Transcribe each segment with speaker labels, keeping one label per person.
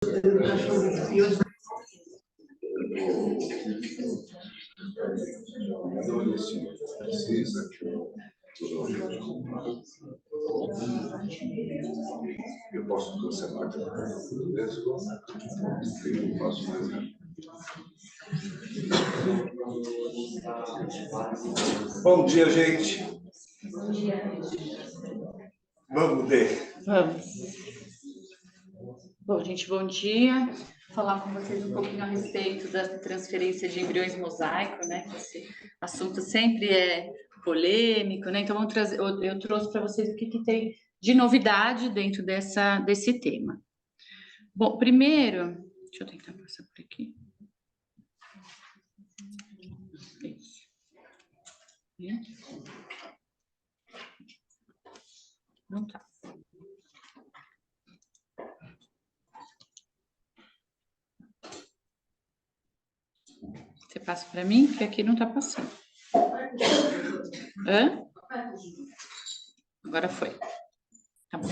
Speaker 1: Eu posso cancelar Bom dia, gente.
Speaker 2: Bom dia.
Speaker 1: Vamos ver.
Speaker 2: Vamos. Bom, gente, bom dia. Vou falar com vocês um pouquinho a respeito da transferência de embriões mosaico, né? Esse assunto sempre é polêmico, né? Então, eu trouxe para vocês o que tem de novidade dentro desse tema. Bom, primeiro, deixa eu tentar passar por aqui. Isso. Não tá. Você passa para mim, que aqui não está passando. Hã? Agora foi. Tá bom.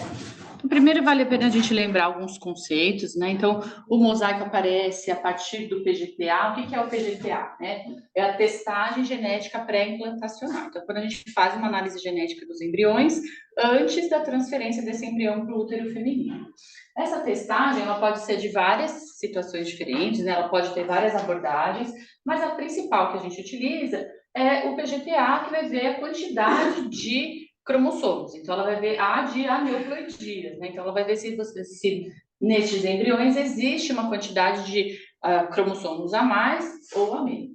Speaker 2: Então, primeiro vale a pena a gente lembrar alguns conceitos, né? Então, o mosaico aparece a partir do PGTA. O que é o PGTA, né? É a testagem genética pré-implantacional. Então, quando a gente faz uma análise genética dos embriões, antes da transferência desse embrião para o útero feminino. Essa testagem, ela pode ser de várias situações diferentes, né? Ela pode ter várias abordagens, mas a principal que a gente utiliza é o PGTA, que vai ver a quantidade de cromossomos. Então, ela vai ver A de aneuploidias, né? Então, ela vai ver se nestes embriões existe uma quantidade de cromossomos a mais ou a menos.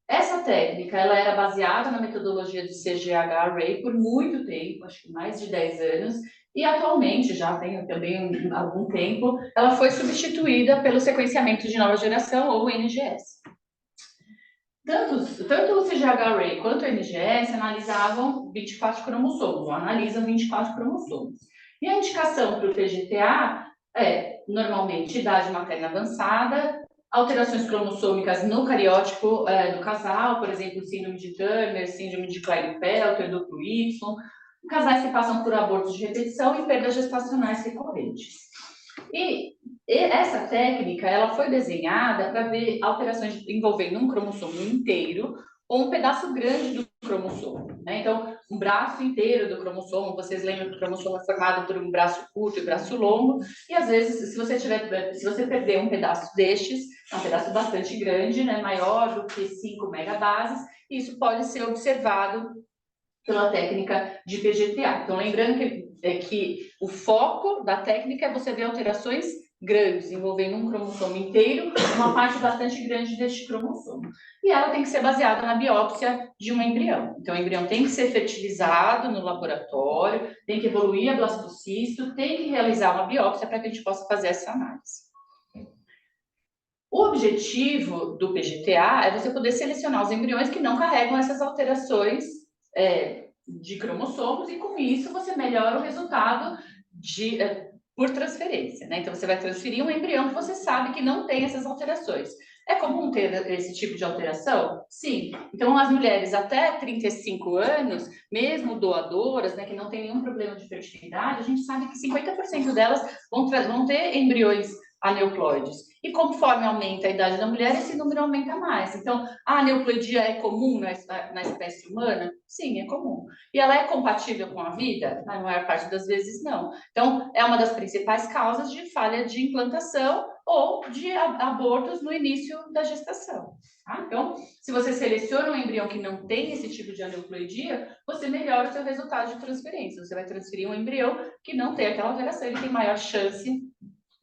Speaker 2: Essa técnica, ela era baseada na metodologia do CGH-Array por muito tempo, acho que mais de 10 anos, e atualmente, já tem também algum tempo, ela foi substituída pelo sequenciamento de nova geração, ou NGS. Tanto o CGH-Array quanto o NGS analisavam 24 cromossomos, ou analisam 24 cromossomos. E a indicação para o PGTA é, normalmente, idade materna avançada, alterações cromossômicas no cariótipo do casal, por exemplo, síndrome de Turner, síndrome de Klinefelter, duplo Y, casais que passam por abortos de repetição e perdas gestacionais recorrentes. E essa técnica, ela foi desenhada para ver alterações envolvendo um cromossomo inteiro ou um pedaço grande do cromossomo, né? Então, um braço inteiro do cromossomo, vocês lembram que o cromossomo é formado por um braço curto e um braço longo, e às vezes, se você perder um pedaço destes, é um pedaço bastante grande, né? Maior do que 5 megabases, isso pode ser observado pela técnica de PGTA. Então, lembrando que o foco da técnica é você ver alterações grandes, envolvendo um cromossomo inteiro, uma parte bastante grande deste cromossomo. E ela tem que ser baseada na biópsia de um embrião. Então, o embrião tem que ser fertilizado no laboratório, tem que evoluir a blastocisto, tem que realizar uma biópsia para que a gente possa fazer essa análise. O objetivo do PGTA é você poder selecionar os embriões que não carregam essas alterações de cromossomos, e com isso você melhora o resultado por transferência, né? Então você vai transferir um embrião que você sabe que não tem essas alterações. É comum ter esse tipo de alteração? Sim. Então as mulheres até 35 anos, mesmo doadoras, né, que não tem nenhum problema de fertilidade, a gente sabe que 50% delas vão ter embriões aneuploides. E conforme aumenta a idade da mulher, esse número aumenta mais. Então, a aneuploidia é comum na espécie humana? Sim, é comum. E ela é compatível com a vida? Na maior parte das vezes, não. Então, é uma das principais causas de falha de implantação ou de abortos no início da gestação. Tá? Então, se você seleciona um embrião que não tem esse tipo de aneuploidia, você melhora o seu resultado de transferência. Você vai transferir um embrião que não tem aquela alteração, ele tem maior chance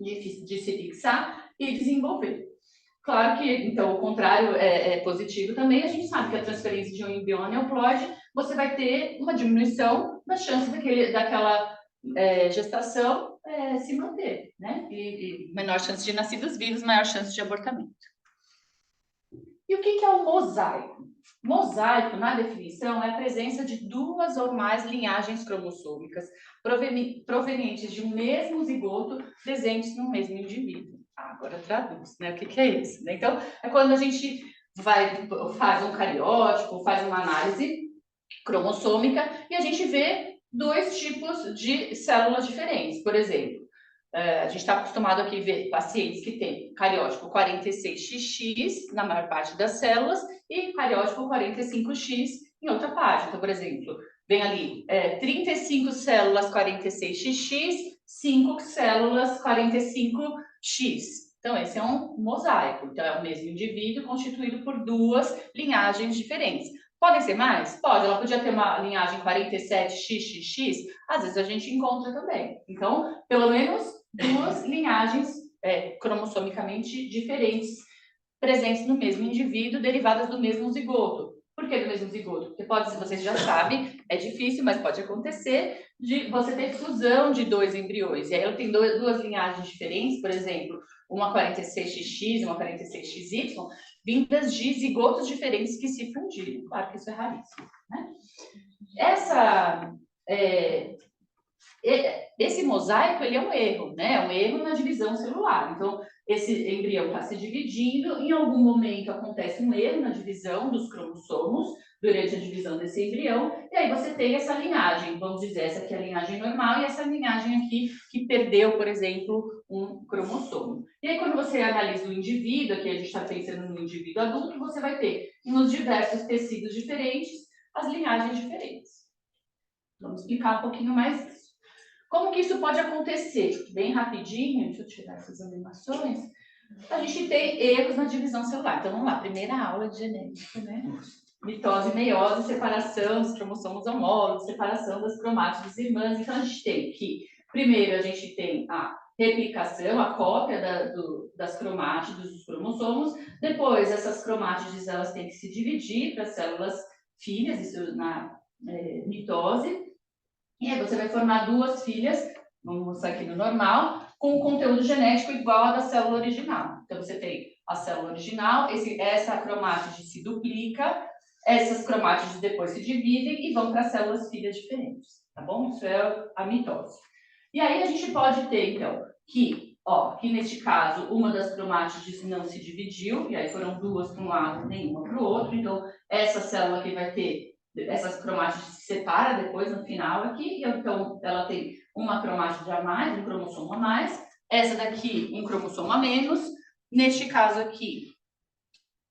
Speaker 2: de se fixar e desenvolver. Claro que, então, o contrário é positivo também. A gente sabe que a transferência de um embrião aneuploide, você vai ter uma diminuição da chance daquela gestação se manter, né? E menor chance de nascidos vivos, maior chance de abortamento. E o que é o mosaico? Mosaico, na definição, é a presença de 2 ou mais linhagens cromossômicas provenientes de um mesmo zigoto presentes no mesmo indivíduo. Agora traduz, né? O que é isso? Então, é quando a gente faz um cariótipo, faz uma análise cromossômica e a gente vê 2 tipos de células diferentes. Por exemplo, A gente está acostumado aqui a ver pacientes que têm cariótipo 46XX na maior parte das células e cariótipo 45X em outra parte. Então, por exemplo, vem ali 35 células 46XX, 5 células 45X. Então, esse é um mosaico. Então, é o mesmo indivíduo constituído por duas linhagens diferentes. Podem ser mais? Pode. Ela podia ter uma linhagem 47XXX? Às vezes a gente encontra também. Então, pelo menos duas linhagens cromossomicamente diferentes presentes no mesmo indivíduo, derivadas do mesmo zigoto. Por que do mesmo zigoto? Porque pode, vocês já sabem, é difícil, mas pode acontecer de você ter fusão de dois embriões. E aí eu tenho duas linhagens diferentes, por exemplo, uma 46XX e uma 46XY, vindas de zigotos diferentes que se fundiram. Claro que isso é raríssimo, né? Esse mosaico, ele é um erro, né? É um erro na divisão celular. Então, esse embrião está se dividindo, em algum momento acontece um erro na divisão dos cromossomos, durante a divisão desse embrião, e aí você tem essa linhagem, vamos dizer, essa aqui é a linhagem normal, e essa linhagem aqui que perdeu, por exemplo, um cromossomo. E aí, quando você analisa o indivíduo, aqui a gente está pensando no indivíduo adulto, você vai ter, nos diversos tecidos diferentes, as linhagens diferentes. Vamos explicar um pouquinho mais isso. Como que isso pode acontecer? Bem rapidinho, deixa eu tirar essas animações. A gente tem erros na divisão celular. Então, vamos lá, primeira aula de genética, né? Mitose, meiose, separação dos cromossomos homólogos, separação das cromátides irmãs. Então, a gente tem que, primeiro, a gente tem a replicação, a cópia das cromátides dos cromossomos. Depois, essas cromátides, elas têm que se dividir para células filhas, isso na mitose. E aí você vai formar duas filhas, vamos mostrar aqui no normal, com o conteúdo genético igual ao da célula original. Então, você tem a célula original, essa cromátide se duplica, essas cromátides depois se dividem e vão para células filhas diferentes, tá bom? Isso é a mitose. E aí a gente pode ter, então, que neste caso, uma das cromátides não se dividiu, e aí foram duas para um lado, nenhuma para o outro. Então, essa célula aqui vai ter essas cromátides se separam depois no final aqui, então ela tem uma cromátide a mais, um cromossomo a mais, essa daqui um cromossomo a menos, neste caso aqui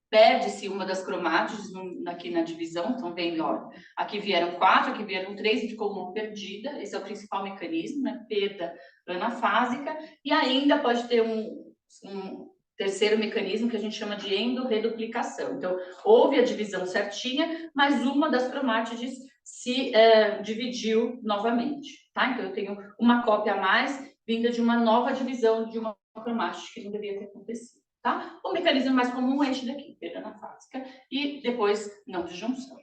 Speaker 2: perde-se uma das cromátides aqui na divisão, então vendo, ó, aqui vieram 4, aqui vieram 3 e ficou uma perdida, esse é o principal mecanismo, né, perda anafásica, e ainda pode ter um terceiro mecanismo que a gente chama de endorreduplicação. Então, houve a divisão certinha, mas uma das cromátides se dividiu novamente, tá? Então, eu tenho uma cópia a mais vinda de uma nova divisão de uma cromátide que não deveria ter acontecido, tá? O mecanismo mais comum é este daqui, perda anafásica, e depois não disjunção.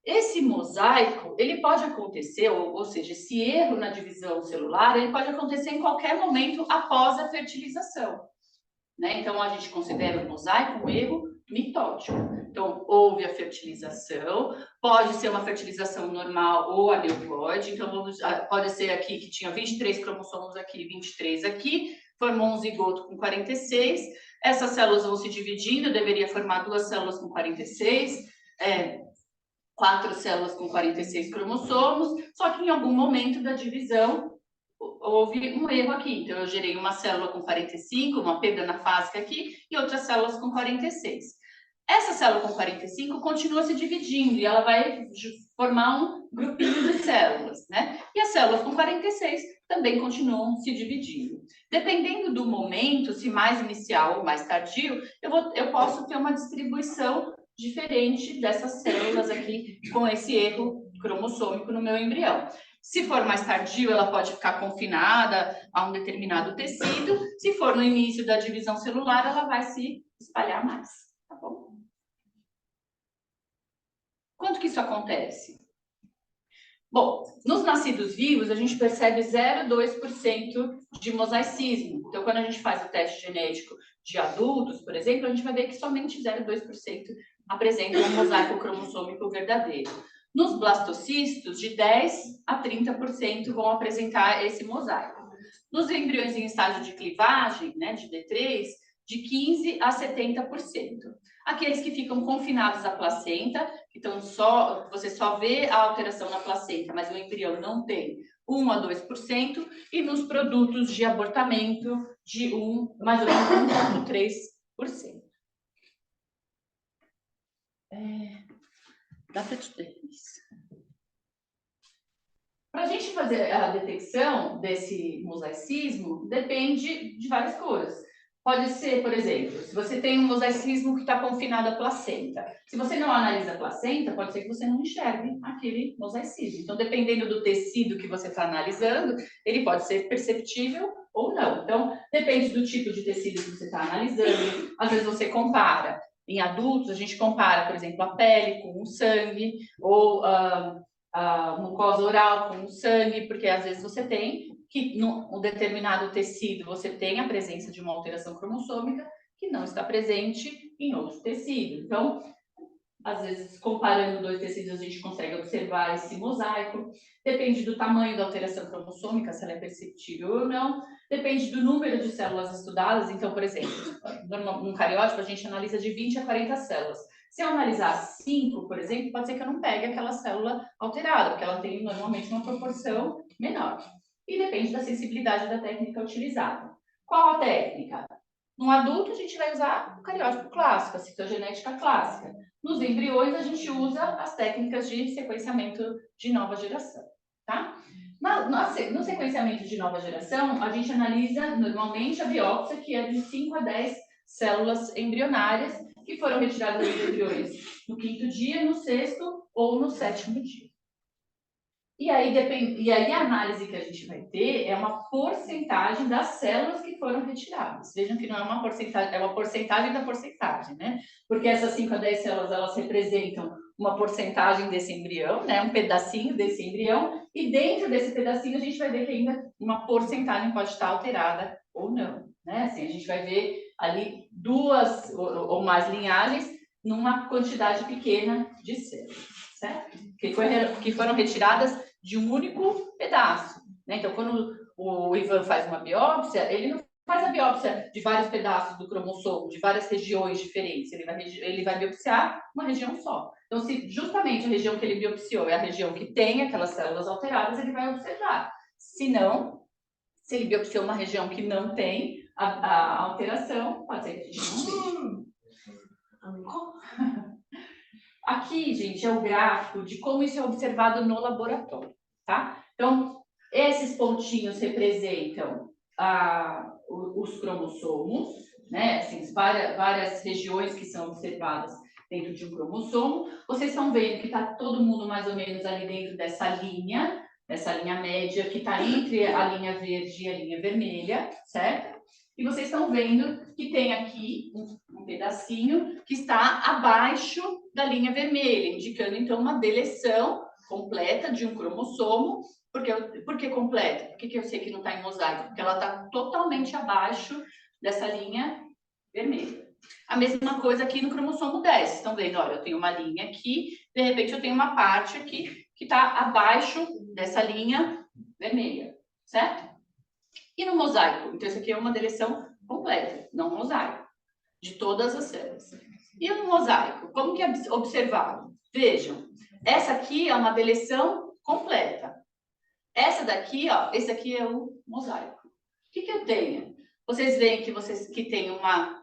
Speaker 2: Esse mosaico, ele pode acontecer, ou seja, esse erro na divisão celular, ele pode acontecer em qualquer momento após a fertilização, né? Então, a gente considera o mosaico um erro mitótico. Então, houve a fertilização, pode ser uma fertilização normal ou aneuploide. Então, pode ser aqui que tinha 23 cromossomos aqui, 23 aqui, formou um zigoto com 46. Essas células vão se dividindo, deveria formar 2 células com 46, 4 células com 46 cromossomos, só que em algum momento da divisão houve um erro aqui. Então, eu gerei uma célula com 45, uma perda anafásica aqui, e outras células com 46. Essa célula com 45 continua se dividindo, e ela vai formar um grupinho de células, né? E as células com 46 também continuam se dividindo. Dependendo do momento, se mais inicial ou mais tardio, eu posso ter uma distribuição diferente dessas células aqui com esse erro cromossômico no meu embrião. Se for mais tardio, ela pode ficar confinada a um determinado tecido. Se for no início da divisão celular, ela vai se espalhar mais, tá bom? Quanto que isso acontece? Bom, nos nascidos vivos, a gente percebe 0,2% de mosaicismo. Então, quando a gente faz o teste genético de adultos, por exemplo, a gente vai ver que somente 0,2% apresentam um mosaico cromossômico verdadeiro. Nos blastocistos, de 10% a 30% vão apresentar esse mosaico. Nos embriões em estágio de clivagem, né, de D3, de 15% a 70%. Aqueles que ficam confinados à placenta Então, você só vê a alteração na placenta, mas o embrião não tem 1 a 2%, e nos produtos de abortamento, de mais ou menos 1,3%. Dá para te ter isso. Para a gente fazer a detecção desse mosaicismo, depende de várias coisas. Pode ser, por exemplo, se você tem um mosaicismo que está confinado à placenta. Se você não analisa a placenta, pode ser que você não enxergue aquele mosaicismo. Então, dependendo do tecido que você está analisando, ele pode ser perceptível ou não. Então, depende do tipo de tecido que você está analisando. Às vezes você compara. Em adultos, a gente compara, por exemplo, a pele com o sangue, ou a mucosa oral com o sangue, porque às vezes você tem que, num determinado tecido, você tem a presença de uma alteração cromossômica que não está presente em outro tecido. Então, às vezes, comparando dois tecidos, a gente consegue observar esse mosaico. Depende do tamanho da alteração cromossômica, se ela é perceptível ou não. Depende do número de células estudadas. Então, por exemplo, num cariótipo, a gente analisa de 20 a 40 células. Se eu analisar 5, por exemplo, pode ser que eu não pegue aquela célula alterada, porque ela tem normalmente uma proporção menor. E depende da sensibilidade da técnica utilizada. Qual a técnica? No adulto, a gente vai usar o cariótipo clássico, a citogenética clássica. Nos embriões, a gente usa as técnicas de sequenciamento de nova geração, tá? No sequenciamento de nova geração, a gente analisa normalmente a biópsia, que é de 5 a 10 células embrionárias, que foram retiradas dos embriões no 5º dia, no 6º ou no 7º dia. E aí a análise que a gente vai ter é uma porcentagem das células que foram retiradas. Vejam que não é uma porcentagem, é uma porcentagem da porcentagem, né? Porque essas 5 a 10 células, elas representam uma porcentagem desse embrião, né? Um pedacinho desse embrião, e dentro desse pedacinho a gente vai ver que ainda uma porcentagem pode estar alterada ou não, né? Assim, a gente vai ver ali 2 ou mais linhagens numa quantidade pequena de células, certo? Que foram retiradas de um único pedaço, né? Então, quando o Ivan faz uma biópsia, ele não faz a biópsia de vários pedaços do cromossomo, de várias regiões diferentes, ele vai biopsiar uma região só. Então, se justamente a região que ele biopsiou é a região que tem aquelas células alteradas, ele vai observar. Se não, se ele biopsiou uma região que não tem a alteração, pode ser que a gente não veja. Aqui, gente, é o gráfico de como isso é observado no laboratório, tá? Então, esses pontinhos representam os cromossomos, né? Assim, várias regiões que são observadas dentro de um cromossomo. Vocês estão vendo que está todo mundo mais ou menos ali dentro dessa linha média que está entre a linha verde e a linha vermelha, certo? E vocês estão vendo que tem aqui um pedacinho que está abaixo da linha vermelha, indicando então uma deleção completa de um cromossomo. Por que completa? Por que eu sei que não está em mosaico? Porque ela está totalmente abaixo dessa linha vermelha. A mesma coisa aqui no cromossomo 10. Vocês estão vendo? Olha, eu tenho uma linha aqui, de repente eu tenho uma parte aqui que está abaixo dessa linha vermelha, certo? E no mosaico? Então, isso aqui é uma deleção completa, não mosaico, de todas as células. E no mosaico? Como que é observado? Vejam, essa aqui é uma deleção completa. Essa daqui, ó, esse aqui é o mosaico. O que eu tenho? Vocês veem que tem uma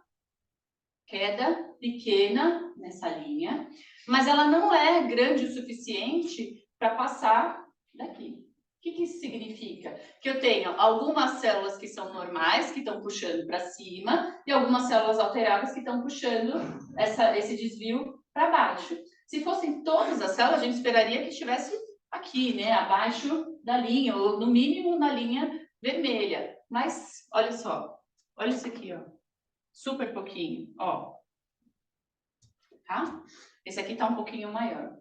Speaker 2: queda pequena nessa linha, mas ela não é grande o suficiente para passar daqui. O que isso significa? Que eu tenho algumas células que são normais, que estão puxando para cima, e algumas células alteradas que estão puxando esse desvio para baixo. Se fossem todas as células, a gente esperaria que estivesse aqui, né, abaixo da linha, ou no mínimo na linha vermelha. Mas, olha só, olha isso aqui, ó. Super pouquinho, ó. Tá? Esse aqui tá um pouquinho maior.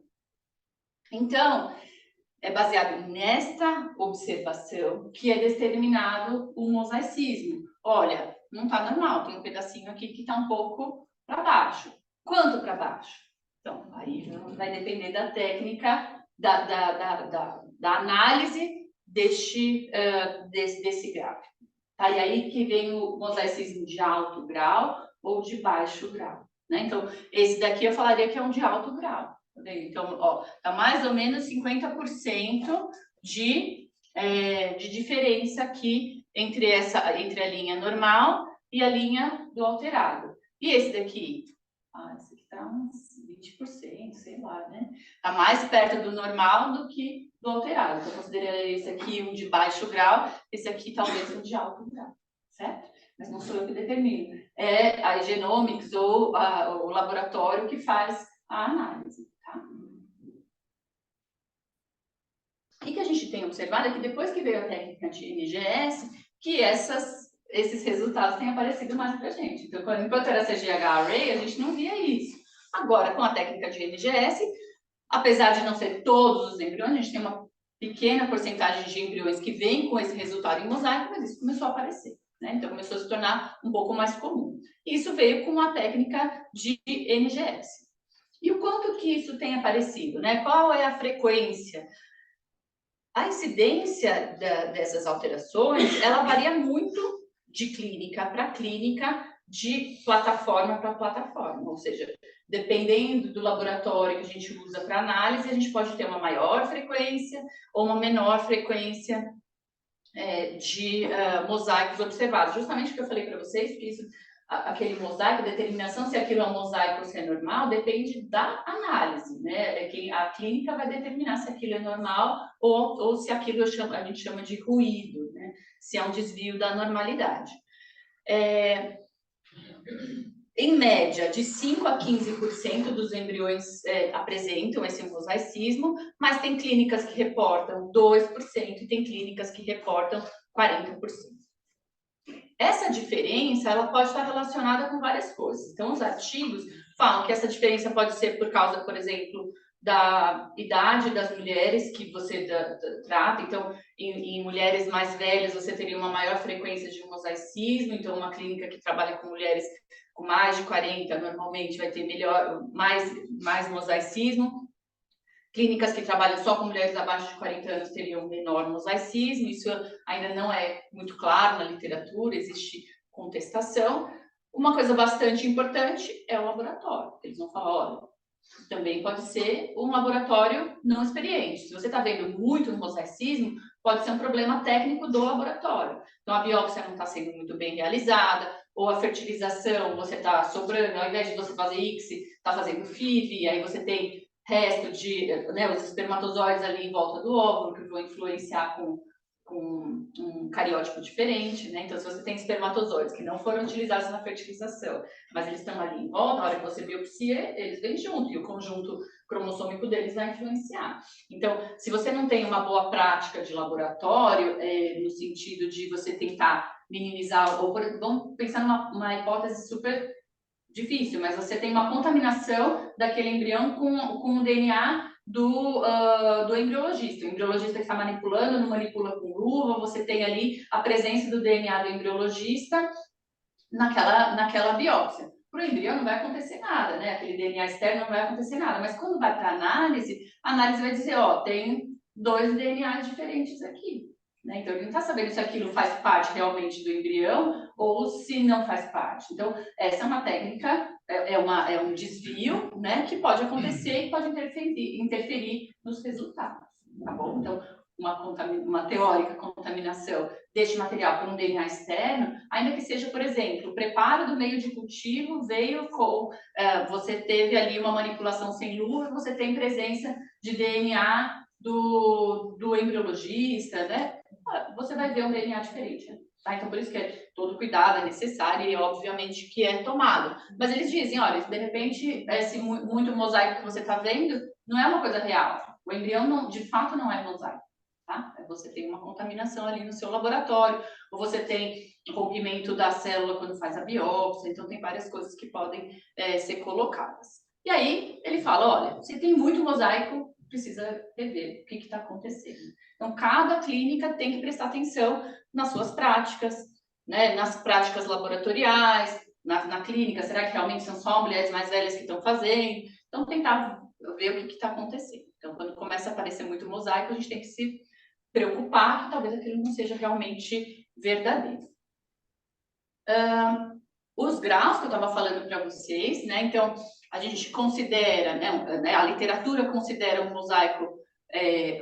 Speaker 2: Então, é baseado nesta observação que é determinado o mosaicismo. Olha, não tá normal, tem um pedacinho aqui que tá um pouco para baixo. Quanto para baixo? Então, aí vai depender da técnica, da análise desse gráfico. Tá? E aí que vem o mosaicismo de alto grau ou de baixo grau. Né? Então, esse daqui eu falaria que é um de alto grau. Então, ó, tá mais ou menos 50% de diferença aqui entre a linha normal e a linha do alterado. E esse daqui? Esse aqui tá uns 20%, sei lá, né? Tá mais perto do normal do que do alterado. Então, eu consideraria esse aqui um de baixo grau, esse aqui talvez um de alto grau, certo? Mas não sou eu que determino. É a Genomics ou o laboratório que faz a análise, tá? O que a gente tem observado é que depois que veio a técnica de NGS, que esses resultados têm aparecido mais para a gente. Então, enquanto era CGH Array, a gente não via isso. Agora, com a técnica de NGS, apesar de não ser todos os embriões, a gente tem uma pequena porcentagem de embriões que vêm com esse resultado em mosaico, mas isso começou a aparecer, né? Então, começou a se tornar um pouco mais comum. Isso veio com a técnica de NGS. E o quanto que isso tem aparecido, né? Qual é a frequência? A incidência dessas alterações, ela varia muito de clínica para clínica, de plataforma para plataforma, ou seja, dependendo do laboratório que a gente usa para análise, a gente pode ter uma maior frequência ou uma menor frequência de mosaicos observados. Justamente o que eu falei para vocês, que isso, aquele mosaico, a determinação se aquilo é um mosaico ou se é normal, depende da análise, né? A clínica vai determinar se aquilo é normal ou se aquilo a gente chama de ruído, né? Se é um desvio da normalidade. Em média, de 5 a 15% dos embriões apresentam esse mosaicismo, mas tem clínicas que reportam 2% e tem clínicas que reportam 40%. Essa diferença, ela pode estar relacionada com várias coisas. Então, os artigos falam que essa diferença pode ser por causa, por exemplo, da idade das mulheres que você trata. Então, em mulheres mais velhas, você teria uma maior frequência de mosaicismo. Então, uma clínica que trabalha com mulheres com mais de 40, normalmente vai ter mais mosaicismo. Clínicas que trabalham só com mulheres abaixo de 40 anos teriam menor mosaicismo. Isso ainda não é muito claro na literatura, existe contestação. Uma coisa bastante importante é o laboratório. Eles vão falar, olha, também pode ser um laboratório não experiente. Se você está vendo muito mosaicismo, pode ser um problema técnico do laboratório. Então, a biópsia não está sendo muito bem realizada, ou a fertilização, você está sobrando, ao invés de você fazer ICSI, está fazendo FIV, aí você tem resto de, né, os espermatozoides ali em volta do óvulo, que vão influenciar com um cariótipo diferente, né? Então, se você tem espermatozoides que não foram utilizados na fertilização, mas eles estão ali em volta, na hora que você biopsia, eles vêm junto, e o conjunto cromossômico deles vai influenciar. Então, se você não tem uma boa prática de laboratório, no sentido de você tentar minimizar, ou vamos pensar numa hipótese super difícil, mas você tem uma contaminação daquele embrião com o DNA do embriologista. O embriologista que está manipulando, não manipula com luva, você tem ali a presença do DNA do embriologista naquela biópsia. Para o embrião não vai acontecer nada, né? Aquele DNA externo não vai acontecer nada, mas quando vai para a análise vai dizer, ó, tem 2 DNAs diferentes aqui. Né? Então, ele não está sabendo se aquilo faz parte realmente do embrião ou se não faz parte. Então, essa é uma técnica, é um desvio, né, que pode acontecer e pode interferir nos resultados, tá bom? Então, uma teórica contaminação deste material por um DNA externo, ainda que seja, por exemplo, o preparo do meio de cultivo veio com, você teve ali uma manipulação sem luva, você tem presença de DNA do embriologista, né? Você vai ver um DNA diferente, né? Tá? Então, por isso que todo cuidado é necessário e, obviamente, que é tomado. Mas eles dizem, olha, de repente, esse muito mosaico que você está vendo não é uma coisa real. O embrião, de fato, não é mosaico. Tá? Você tem uma contaminação ali no seu laboratório, ou você tem rompimento da célula quando faz a biópsia. Então, tem várias coisas que podem ser colocadas. E aí, ele fala, olha, se tem muito mosaico, precisa rever o que está acontecendo. Então, cada clínica tem que prestar atenção nas suas práticas, né, nas práticas laboratoriais, na clínica, será que realmente são só mulheres mais velhas que estão fazendo? Então, tentar ver o que está acontecendo. Então, quando começa a aparecer muito mosaico, a gente tem que se preocupar que talvez aquilo não seja realmente verdadeiro. Os graus que eu estava falando para vocês, né? Então, a gente considera, né, a literatura considera um mosaico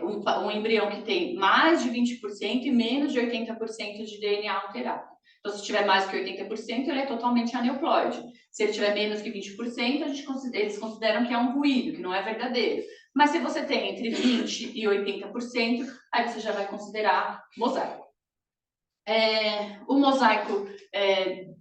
Speaker 2: um embrião que tem mais de 20% e menos de 80% de DNA alterado. Então, se tiver mais que 80%, ele é totalmente aneuploide. Se ele tiver menos que 20%, eles consideram que é um ruído, que não é verdadeiro. Mas se você tem entre 20% e 80%, aí você já vai considerar mosaico. O mosaico,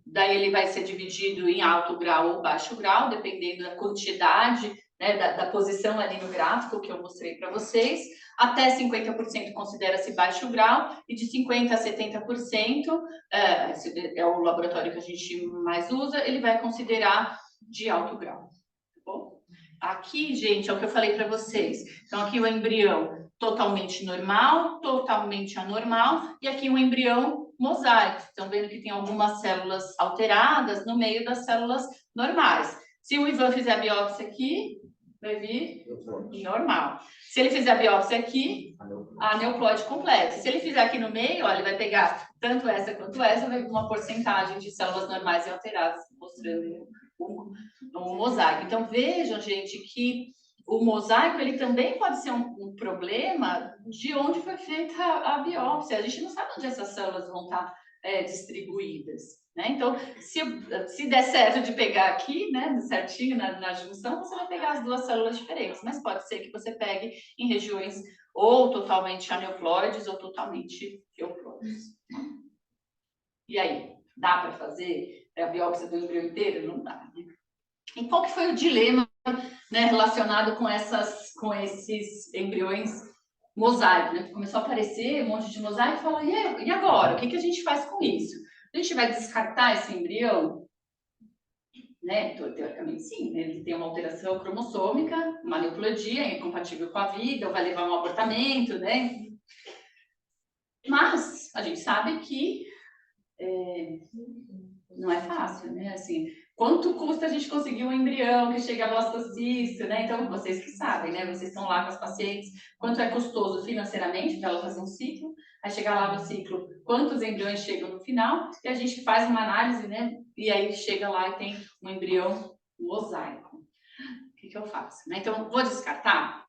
Speaker 2: daí ele vai ser dividido em alto grau ou baixo grau, dependendo da quantidade, né, da posição ali no gráfico que eu mostrei para vocês. Até 50% considera-se baixo grau, e de 50% a 70%, esse é o laboratório que a gente mais usa, ele vai considerar de alto grau. Tá bom? Aqui, gente, é o que eu falei para vocês. Então, aqui o embrião totalmente normal, totalmente anormal, e aqui um embrião mosaico. Estão vendo que tem algumas células alteradas no meio das células normais. Se o Ivan fizer a biópsia aqui, vai vir normal. Se ele fizer a biópsia aqui, a aneuploide completa. Se ele fizer aqui no meio, ó, ele vai pegar tanto essa quanto essa, vai vir uma porcentagem de células normais e alteradas, mostrando um mosaico. Então, vejam, gente, que o mosaico ele também pode ser um problema de onde foi feita a biópsia. A gente não sabe onde essas células vão estar distribuídas, né? Então, se der certo de pegar aqui, né, certinho na junção, você vai pegar as duas células diferentes, mas pode ser que você pegue em regiões ou totalmente aneuploides ou totalmente euploides. E aí, dá para fazer a biópsia do embrião inteiro? Não dá, né? E qual que foi o dilema, né, relacionado com esses embriões mosaico, né? Começou a aparecer um monte de mosaico e falou, e agora? O que a gente faz com isso? A gente vai descartar esse embrião? Né? Teoricamente, sim, né? Ele tem uma alteração cromossômica, uma aneuploidia, é incompatível com a vida, ou vai levar a um abortamento, né? Mas a gente sabe que não é fácil, né? Assim, quanto custa a gente conseguir um embrião que chega a blastocisto, né? Então, vocês que sabem, né? Vocês estão lá com as pacientes, quanto é custoso financeiramente para ela fazer um ciclo, aí chegar lá no ciclo, quantos embriões chegam no final, e a gente faz uma análise, né? E aí chega lá e tem um embrião mosaico. O que eu faço? Né? Então, vou descartar?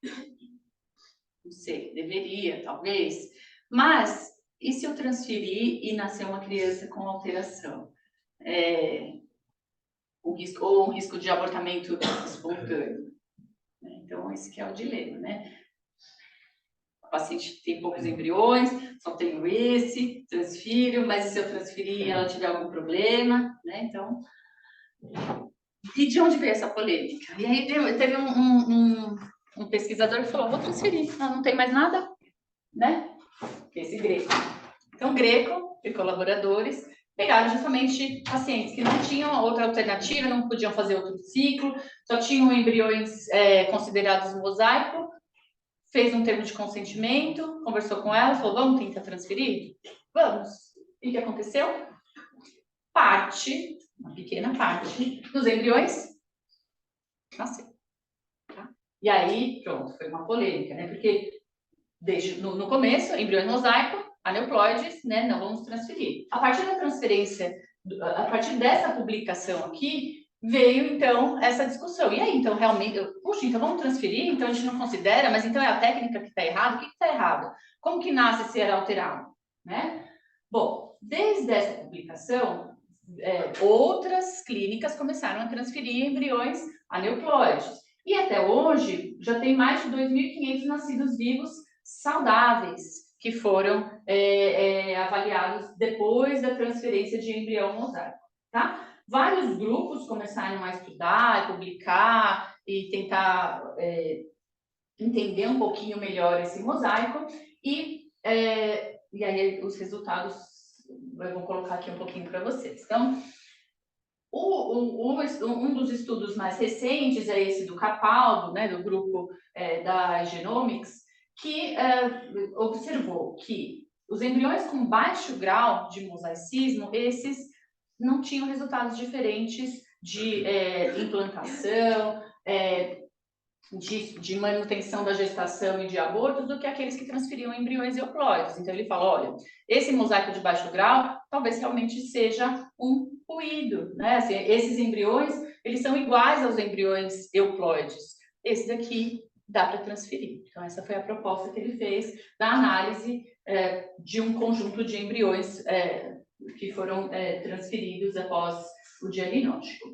Speaker 2: Não sei, deveria, talvez. Mas, e se eu transferir e nascer uma criança com alteração? Um risco de abortamento espontâneo. Então, esse que é o dilema, né? O paciente tem poucos embriões, só tenho esse, transfiro, mas se eu transferir e ela tiver algum problema, né? Então, e de onde veio essa polêmica? E aí teve um pesquisador que falou, vou transferir, não tem mais nada, né? Esse Greco. Então, Greco e colaboradores pegaram justamente pacientes que não tinham outra alternativa, não podiam fazer outro ciclo, só tinham embriões considerados mosaico, fez um termo de consentimento, conversou com ela, falou, vamos tentar transferir? Vamos. E o que aconteceu? Uma pequena parte dos embriões nasceu. Tá? E aí, pronto, foi uma polêmica, né? Porque no começo, embriões mosaico, aneuploides, né? Não vamos transferir. A partir da transferência, a partir dessa publicação aqui, veio, então, essa discussão. E aí, então, realmente, puxa, então vamos transferir? Então, a gente não considera, mas então é a técnica que está errada? O que está errado? Como que nasce se era alterado? Né? Bom, desde essa publicação, outras clínicas começaram a transferir embriões aneuploides. E até hoje, já tem mais de 2.500 nascidos vivos saudáveis que foram avaliados depois da transferência de embrião mosaico, tá? Vários grupos começaram a estudar, publicar e tentar entender um pouquinho melhor esse mosaico e aí os resultados eu vou colocar aqui um pouquinho para vocês. Então, um dos estudos mais recentes é esse do Capaldo, né, do grupo da Genomics, que observou que os embriões com baixo grau de mosaicismo, esses não tinham resultados diferentes de implantação, de manutenção da gestação e de abortos do que aqueles que transferiam embriões euploides. Então, ele fala, olha, esse mosaico de baixo grau talvez realmente seja um ruído, né? Assim, esses embriões, eles são iguais aos embriões euploides. Esse daqui dá para transferir. Então, essa foi a proposta que ele fez da análise de um conjunto de embriões que foram transferidos após o diagnóstico.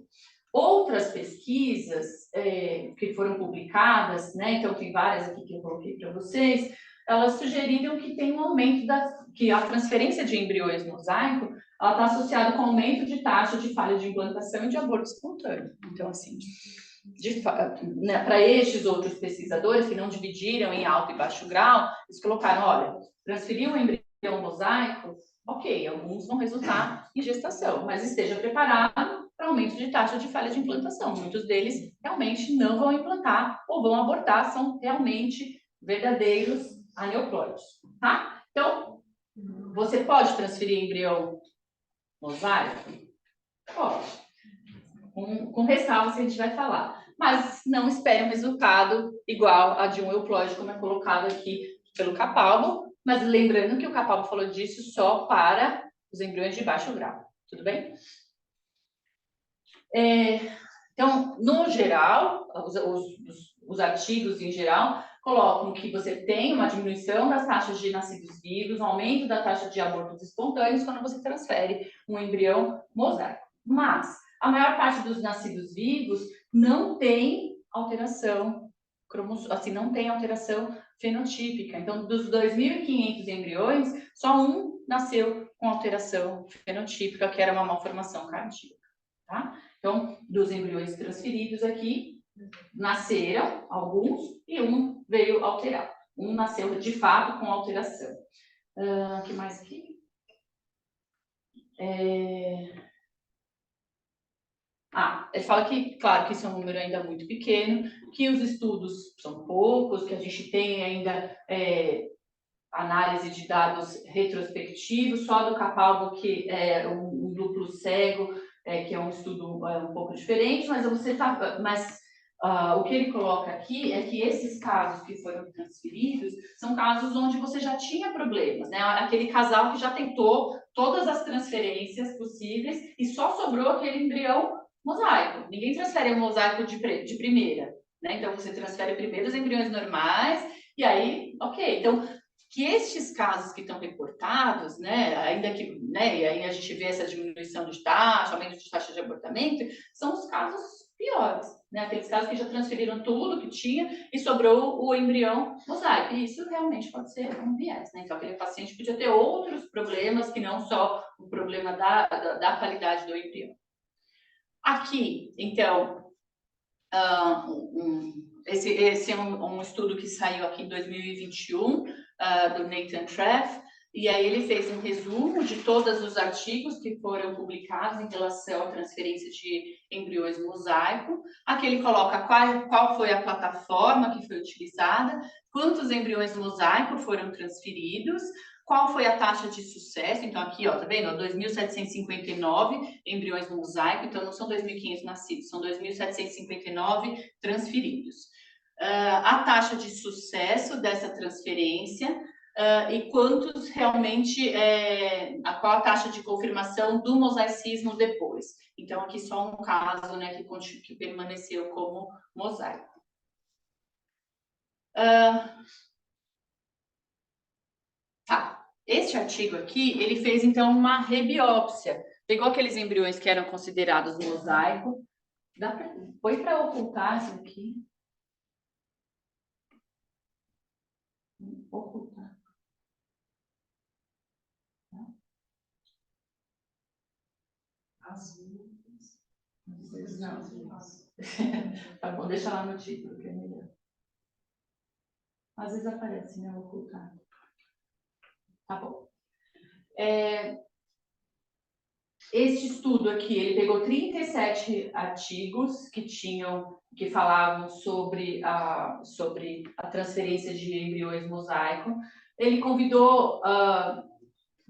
Speaker 2: Outras pesquisas que foram publicadas, né, então tem várias aqui que eu coloquei para vocês, elas sugeriram que tem um aumento que a transferência de embriões mosaico, ela está associada com aumento de taxa de falha de implantação e de aborto espontâneo. Então, assim, né, para estes outros pesquisadores que não dividiram em alto e baixo grau, eles colocaram, olha, transferir um embrião mosaico, ok, alguns vão resultar em gestação, mas esteja preparado para aumento de taxa de falha de implantação. Muitos deles realmente não vão implantar ou vão abortar, são realmente verdadeiros aneuploides, tá? Então, você pode transferir embrião mosaico? Pode. Com ressalvas que a gente vai falar. Mas não espere um resultado igual a de um euploide, como é colocado aqui pelo Capalbo. Mas lembrando que o Capalbo falou disso só para os embriões de baixo grau. Tudo bem? Então, no geral, os artigos em geral colocam que você tem uma diminuição das taxas de nascidos vivos, um aumento da taxa de abortos espontâneos quando você transfere um embrião mosaico. Mas a maior parte dos nascidos vivos não tem alteração assim, não tem alteração fenotípica. Então, dos 2.500 embriões, só um nasceu com alteração fenotípica, que era uma malformação cardíaca, tá? Então, dos embriões transferidos aqui, nasceram alguns e um veio alterar. Um nasceu de fato com alteração. O que mais aqui? Ele fala que, claro, que isso é um número ainda muito pequeno, que os estudos são poucos, que a gente tem ainda análise de dados retrospectivos, só do Capalbo, que é um duplo cego, que é um estudo um pouco diferente, mas o que ele coloca aqui é que esses casos que foram transferidos são casos onde você já tinha problemas, né? Aquele casal que já tentou todas as transferências possíveis e só sobrou aquele embrião mosaico. Ninguém transfere um mosaico de primeira, né? Então, você transfere primeiro os embriões normais e aí, ok. Então, que estes casos que estão reportados, né, ainda que, né, e aí a gente vê essa diminuição de taxa, aumento de taxa de abortamento, são os casos piores, né, aqueles casos que já transferiram tudo que tinha e sobrou o embrião mosaico, e isso realmente pode ser um viés, né, então aquele paciente podia ter outros problemas que não só o problema da qualidade do embrião. Aqui, então, esse é um estudo que saiu aqui em 2021, do Nathan Treff, e aí ele fez um resumo de todos os artigos que foram publicados em relação à transferência de embriões mosaico. Aqui ele coloca qual foi a plataforma que foi utilizada, quantos embriões mosaico foram transferidos, qual foi a taxa de sucesso. Então aqui, ó, tá vendo? 2.759 embriões mosaico, então não são 2.500 nascidos, são 2.759 transferidos. A taxa de sucesso dessa transferência e quantos realmente, qual a taxa de confirmação do mosaicismo depois. Então, aqui só um caso, né, que permaneceu como mosaico. Este artigo aqui, ele fez, então, uma rebiópsia. Pegou aqueles embriões que eram considerados mosaico. Foi para ocultar isso aqui. Ocultar. Não. Tá bom, deixa lá no título, que é melhor. Às vezes aparece, né? Ocultar. Tá bom. Este estudo aqui, ele pegou 37 artigos que falavam sobre a transferência de embriões mosaico. Ele convidou,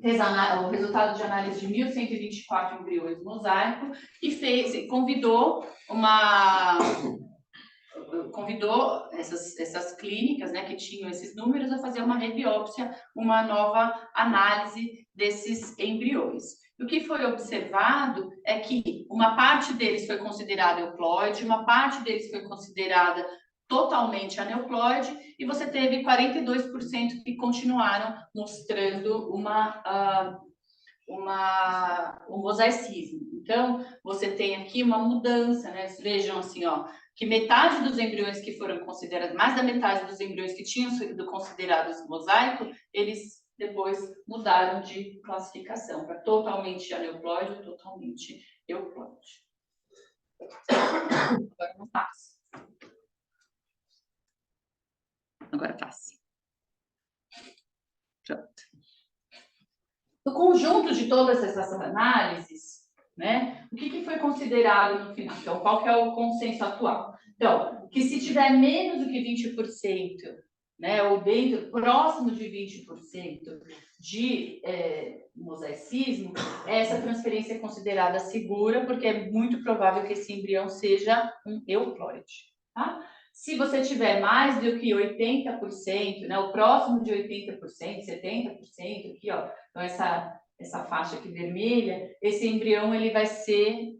Speaker 2: fez o resultado de análise de 1.124 embriões mosaico e convidou essas clínicas, né, que tinham esses números a fazer uma rebiópsia, uma nova análise desses embriões. O que foi observado é que uma parte deles foi considerada euploide, uma parte deles foi considerada totalmente aneuploide, e você teve 42% que continuaram mostrando um mosaicismo. Então, você tem aqui uma mudança, né? Vejam assim, ó, que metade dos embriões que foram considerados, mais da metade dos embriões que tinham sido considerados mosaico, eles depois mudaram de classificação para totalmente aneuploide ou totalmente euploide. Agora não passa. Agora passa. Pronto. No conjunto de todas essas análises, né, o que foi considerado no final? Então, qual que é o consenso atual? Então, que se tiver menos do que 20%, né, ou dentro, próximo de 20% de mosaicismo, essa transferência é considerada segura, porque é muito provável que esse embrião seja um euploide, tá? Se você tiver mais do que 80%, né, o próximo de 80%, 70%, aqui, ó, então essa faixa aqui vermelha, esse embrião ele vai ser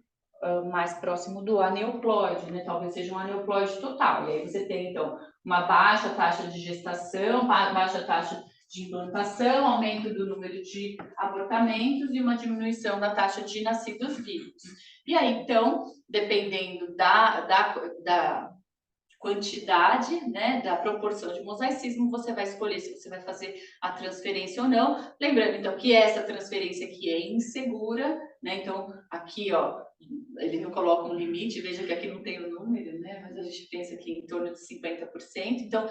Speaker 2: mais próximo do aneuploide, né? Talvez seja um aneuploide total. E aí você tem, então, uma baixa taxa de gestação, baixa taxa de implantação, aumento do número de abortamentos e uma diminuição da taxa de nascidos vivos. E aí, então, dependendo da quantidade, né, da proporção de mosaicismo, você vai escolher se você vai fazer a transferência ou não. Lembrando, então, que essa transferência aqui é insegura, né? Então, aqui, ó, ele não coloca um limite, veja que aqui não tem o número, né? Mas a gente pensa aqui em torno de 50%. Então,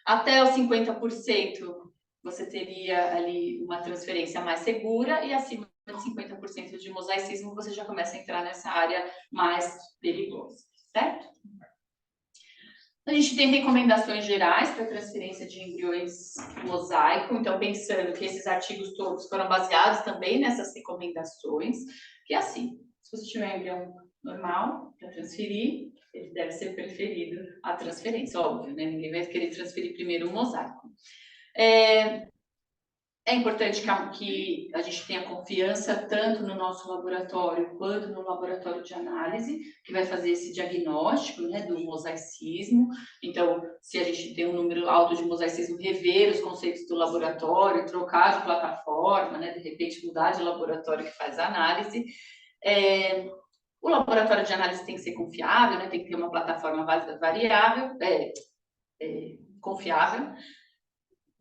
Speaker 2: até os 50%, você teria ali uma transferência mais segura, e acima de 50% de mosaicismo, você já começa a entrar nessa área mais perigosa, certo? A gente tem recomendações gerais para transferência de embriões mosaico, então pensando que esses artigos todos foram baseados também nessas recomendações, que é assim, se você tiver um embrião normal para transferir, ele deve ser preferido a transferência, óbvio, né? Ninguém vai querer transferir primeiro o mosaico. É importante que a gente tenha confiança tanto no nosso laboratório quanto no laboratório de análise, que vai fazer esse diagnóstico, né, do mosaicismo. Então, se a gente tem um número alto de mosaicismo, rever os conceitos do laboratório, trocar de plataforma, né, de repente mudar de laboratório que faz a análise. O laboratório de análise tem que ser confiável, né, tem que ter uma plataforma variável, confiável.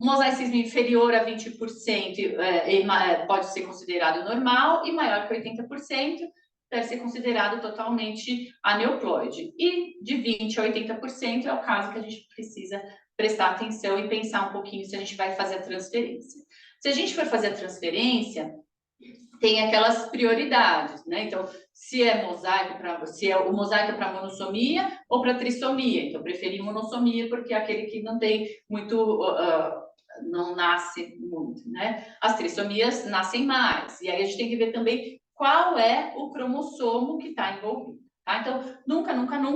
Speaker 2: Mosaicismo inferior a 20% pode ser considerado normal, e maior que 80% deve ser considerado totalmente aneuploide. E de 20% a 80% é o caso que a gente precisa prestar atenção e pensar um pouquinho se a gente vai fazer a transferência. Se a gente for fazer a transferência, tem aquelas prioridades, né? Então, se é o mosaico para monossomia ou para trissomia. Então, preferi monossomia porque é aquele que não tem muito, não nasce muito, né? As trissomias nascem mais. E aí a gente tem que ver também qual é o cromossomo que está envolvido, tá? Então, nunca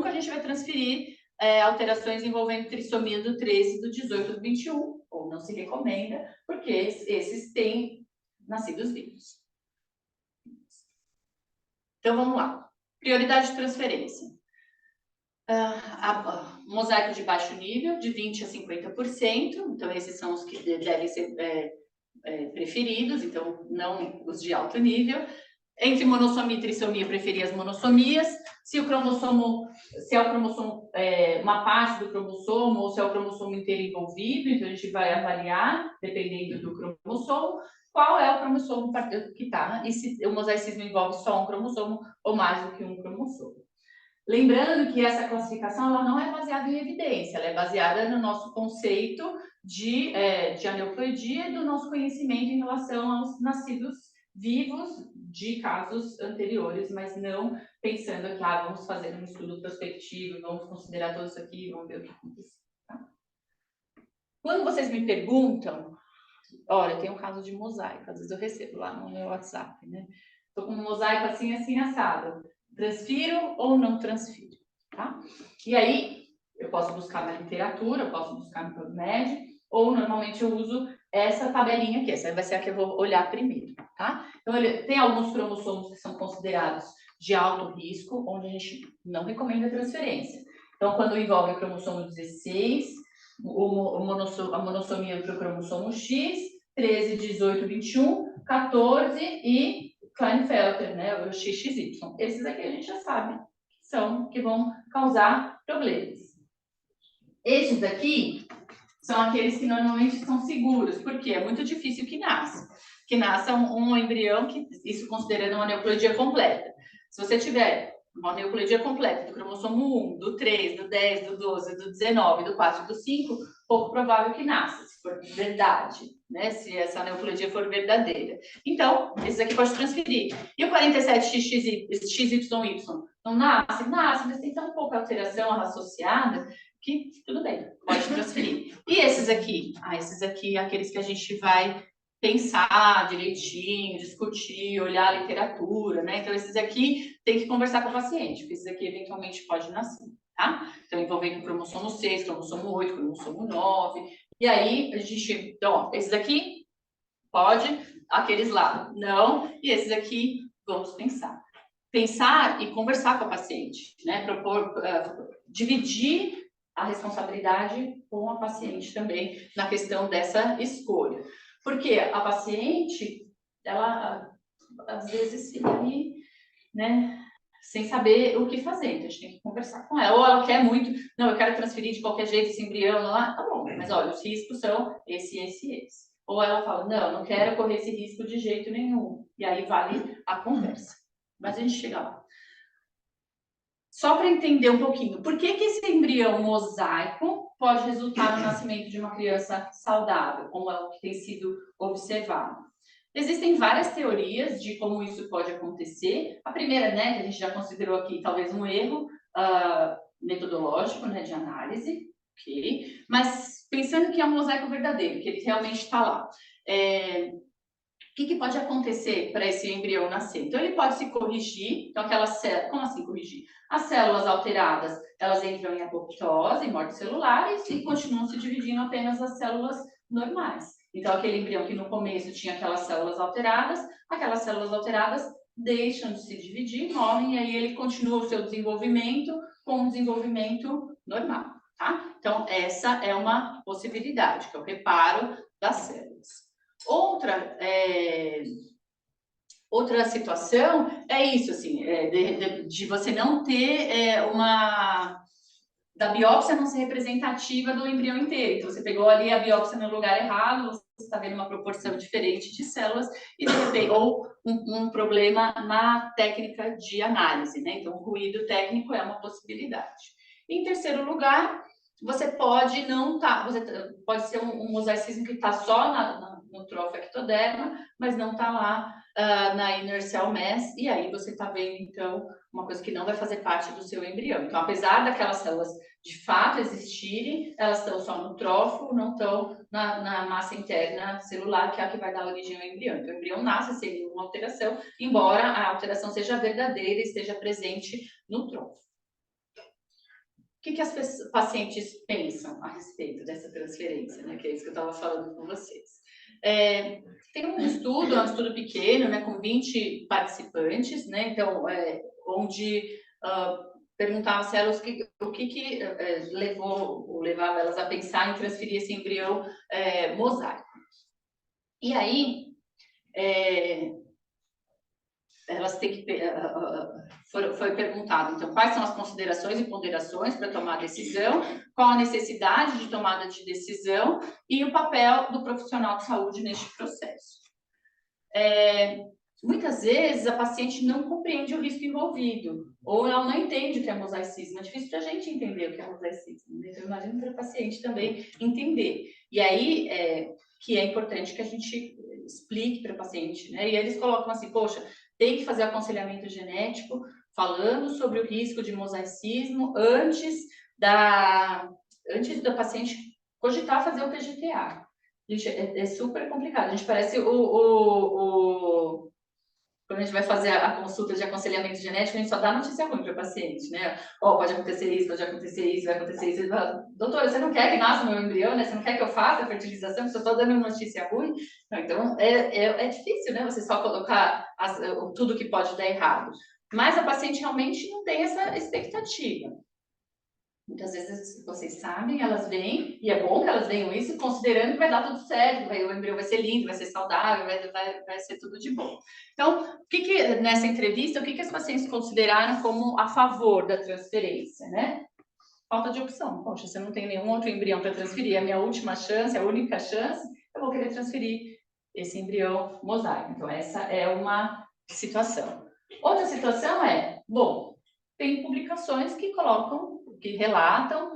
Speaker 2: a gente vai transferir alterações envolvendo trissomia do 13, do 18, do 21, ou não se recomenda, porque esses têm nascidos vivos. Então, vamos lá. Prioridade de transferência. Mosaico de baixo nível, de 20% a 50%. Então, esses são os que devem ser preferidos, então, não os de alto nível. Entre monossomia e trissomia, preferir as monossomias. Se é o cromossomo, uma parte do cromossomo, ou se é o cromossomo inteiro envolvido, então a gente vai avaliar, dependendo do cromossomo, qual é o cromossomo que está, e se o mosaicismo envolve só um cromossomo ou mais do que um cromossomo. Lembrando que essa classificação ela não é baseada em evidência, ela é baseada no nosso conceito de aneuploidia e do nosso conhecimento em relação aos nascidos vivos de casos anteriores, mas não pensando que vamos fazer um estudo prospectivo, vamos considerar tudo isso aqui, vamos ver o que aconteceu. Tá? Quando vocês me perguntam, olha, tem um caso de mosaico, às vezes eu recebo lá no meu WhatsApp, né? Estou com um mosaico assim, assim, assado. Transfiro ou não transfiro, tá? E aí, eu posso buscar na literatura, eu posso buscar no PubMed, ou normalmente eu uso essa tabelinha aqui, essa vai ser a que eu vou olhar primeiro, tá? Então, tem alguns cromossomos que são considerados de alto risco, onde a gente não recomenda transferência. Então, quando envolve o cromossomo 16, a monossomia para o cromossomo X, 13, 18, 21, 14 e Klinefelter, né, o XXY. Esses aqui a gente já sabe que vão causar problemas. Esses aqui são aqueles que normalmente são seguros, porque é muito difícil que nasça. Que nasça um embrião, que isso considerando uma aneuploidia completa. Se você tiver uma aneuploidia completa do cromossomo 1, do 3, do 10, do 12, do 19, do 4 e do 5, pouco provável que nasça, se for verdade, né? Se essa aneuploidia for verdadeira. Então, esses aqui pode transferir. E o 47XY não nasce? Nasce, mas tem tão pouca alteração associada que tudo bem, pode transferir. E esses aqui? Esses aqui, aqueles que a gente vai pensar direitinho, discutir, olhar a literatura, né? Então, esses aqui tem que conversar com o paciente, porque esses aqui eventualmente pode nascer, tá? Então, envolvendo cromossomo 6, cromossomo 8, cromossomo 9. E aí, a gente, então, esses aqui pode, aqueles lá não, e esses aqui vamos pensar. Pensar e conversar com a paciente, né? Dividir a responsabilidade com a paciente também na questão dessa escolha. Porque a paciente, ela às vezes fica ali, né, sem saber o que fazer. Então a gente tem que conversar com ela. Ou ela quer muito, não, eu quero transferir de qualquer jeito esse embrião lá, tá bom, mas olha, os riscos são esse, esse e esse. Ou ela fala, não, não quero correr esse risco de jeito nenhum. E aí vale a conversa. Mas a gente chega lá. Só para entender um pouquinho, por que esse embrião mosaico pode resultar no nascimento de uma criança saudável, como é o que tem sido observado? Existem várias teorias de como isso pode acontecer. A primeira, né, que a gente já considerou aqui, talvez um erro metodológico, né, de análise, ok? Mas pensando que é um mosaico verdadeiro, que ele realmente está lá. O que pode acontecer para esse embrião nascer? Então, ele pode se corrigir. Então, aquelas células... Como assim corrigir? As células alteradas, elas entram em apoptose, em morte celular, e continuam se dividindo apenas as células normais. Então, aquele embrião que no começo tinha aquelas células alteradas deixam de se dividir, morrem, e aí ele continua o seu desenvolvimento com um desenvolvimento normal, tá? Então, essa é uma possibilidade, que é o reparo das células. Outra situação é isso, assim, de você não ter da biópsia não ser representativa do embrião inteiro. Então, você pegou ali a biópsia no lugar errado, você está vendo uma proporção diferente de células, e de repente, ou um problema na técnica de análise, né? Então, o ruído técnico é uma possibilidade. Em terceiro lugar, você pode não estar, pode ser um mosaicismo que está só no trofectoderma, mas não está lá na inner cell mass, e aí você está vendo, então, uma coisa que não vai fazer parte do seu embrião. Então, apesar daquelas células de fato existirem, elas estão só no trofo, não estão na massa interna celular, que é a que vai dar origem ao embrião. Então, o embrião nasce sem nenhuma alteração, embora a alteração seja verdadeira e esteja presente no trofo. O que as pacientes pensam a respeito dessa transferência, né? Que é isso que eu estava falando com vocês. Tem um estudo pequeno, né, com 20 participantes, né? Então, onde perguntava a elas o que levava elas a pensar em transferir esse embrião mosaico. E aí, elas têm que foi perguntado, então, quais são as considerações e ponderações para tomar a decisão, qual a necessidade de tomada de decisão e o papel do profissional de saúde neste processo. Muitas vezes a paciente não compreende o risco envolvido, ou ela não entende o que é mosaicismo. É difícil para a gente entender o que é mosaicismo, então eu imagino para a paciente também entender. E aí que é importante que a gente explique para a paciente, né? E eles colocam assim, poxa, tem que fazer aconselhamento genético falando sobre o risco de mosaicismo antes da paciente cogitar fazer o PGTA. Gente, é super complicado. A gente parece quando a gente vai fazer a consulta de aconselhamento genético, a gente só dá notícia ruim para o paciente, né? Ó, pode acontecer isso, vai acontecer isso. Ele fala, doutora, você não quer que nasça o meu embrião, né? Você não quer que eu faça a fertilização, você só dando notícia ruim? Então, é difícil, né? Você só colocar tudo que pode dar errado. Mas a paciente realmente não tem essa expectativa. Muitas vezes, vocês sabem, elas vêm, e é bom que elas venham isso, considerando que vai dar tudo certo, o embrião vai ser lindo, vai ser saudável, vai ser tudo de bom. Então, nessa entrevista, o que as pacientes consideraram como a favor da transferência, né? Falta de opção. Poxa, você não tem nenhum outro embrião para transferir, é a minha última chance, é a única chance, eu vou querer transferir esse embrião mosaico. Então, essa é uma situação. Outra situação é, bom, tem publicações que colocam, que relatam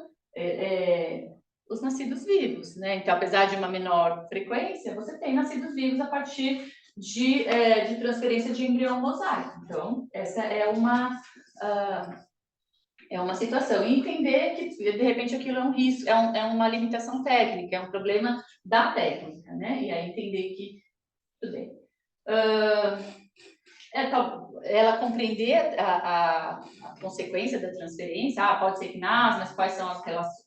Speaker 2: os nascidos vivos, né? Então, apesar de uma menor frequência, você tem nascidos vivos a partir de transferência de embrião mosaico. Então, essa é uma situação. E entender que, de repente, aquilo é um risco, é uma limitação técnica, é um problema da técnica, né? E aí entender que, tudo bem. Ela compreender a consequência da transferência, pode ser que nasça, mas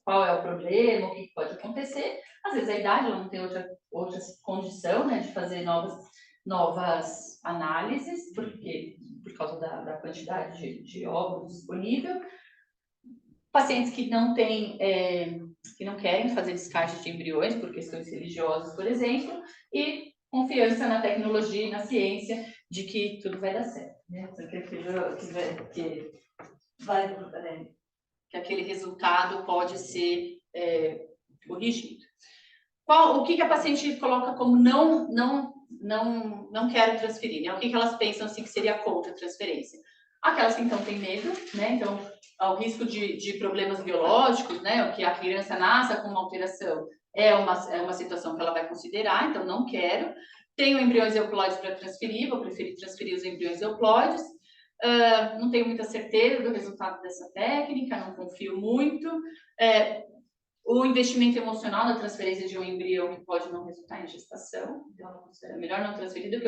Speaker 2: qual é o problema, o que pode acontecer. Às vezes a idade ela não tem outra condição, né, de fazer novas análises, por causa da quantidade de óvulos disponível. Pacientes que não querem fazer descarte de embriões por questões religiosas, por exemplo, e confiança na tecnologia e na ciência de que tudo vai dar certo, né? Que aquele resultado pode ser corrigido. O que a paciente coloca como não quero transferir, né? O que elas pensam assim que seria contra a transferência? Aquelas que então têm medo, né? Então, ao risco de problemas biológicos, né? O que a criança nasça com uma alteração é uma situação que ela vai considerar, então não quero. Tenho embriões euploides para transferir, vou preferir transferir os embriões euploides. Não tenho muita certeza do resultado dessa técnica, não confio muito. O investimento emocional na transferência de um embrião que pode não resultar em gestação, então ela considera melhor não transferir do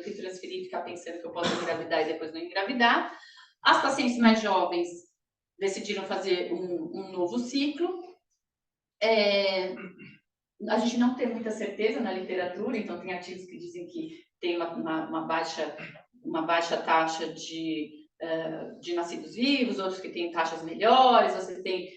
Speaker 2: que transferir e ficar pensando que eu posso engravidar e depois não engravidar. As pacientes mais jovens decidiram fazer um novo ciclo. A gente não tem muita certeza na literatura, então tem artigos que dizem que tem uma baixa taxa de nascidos vivos, outros que têm taxas melhores, você tem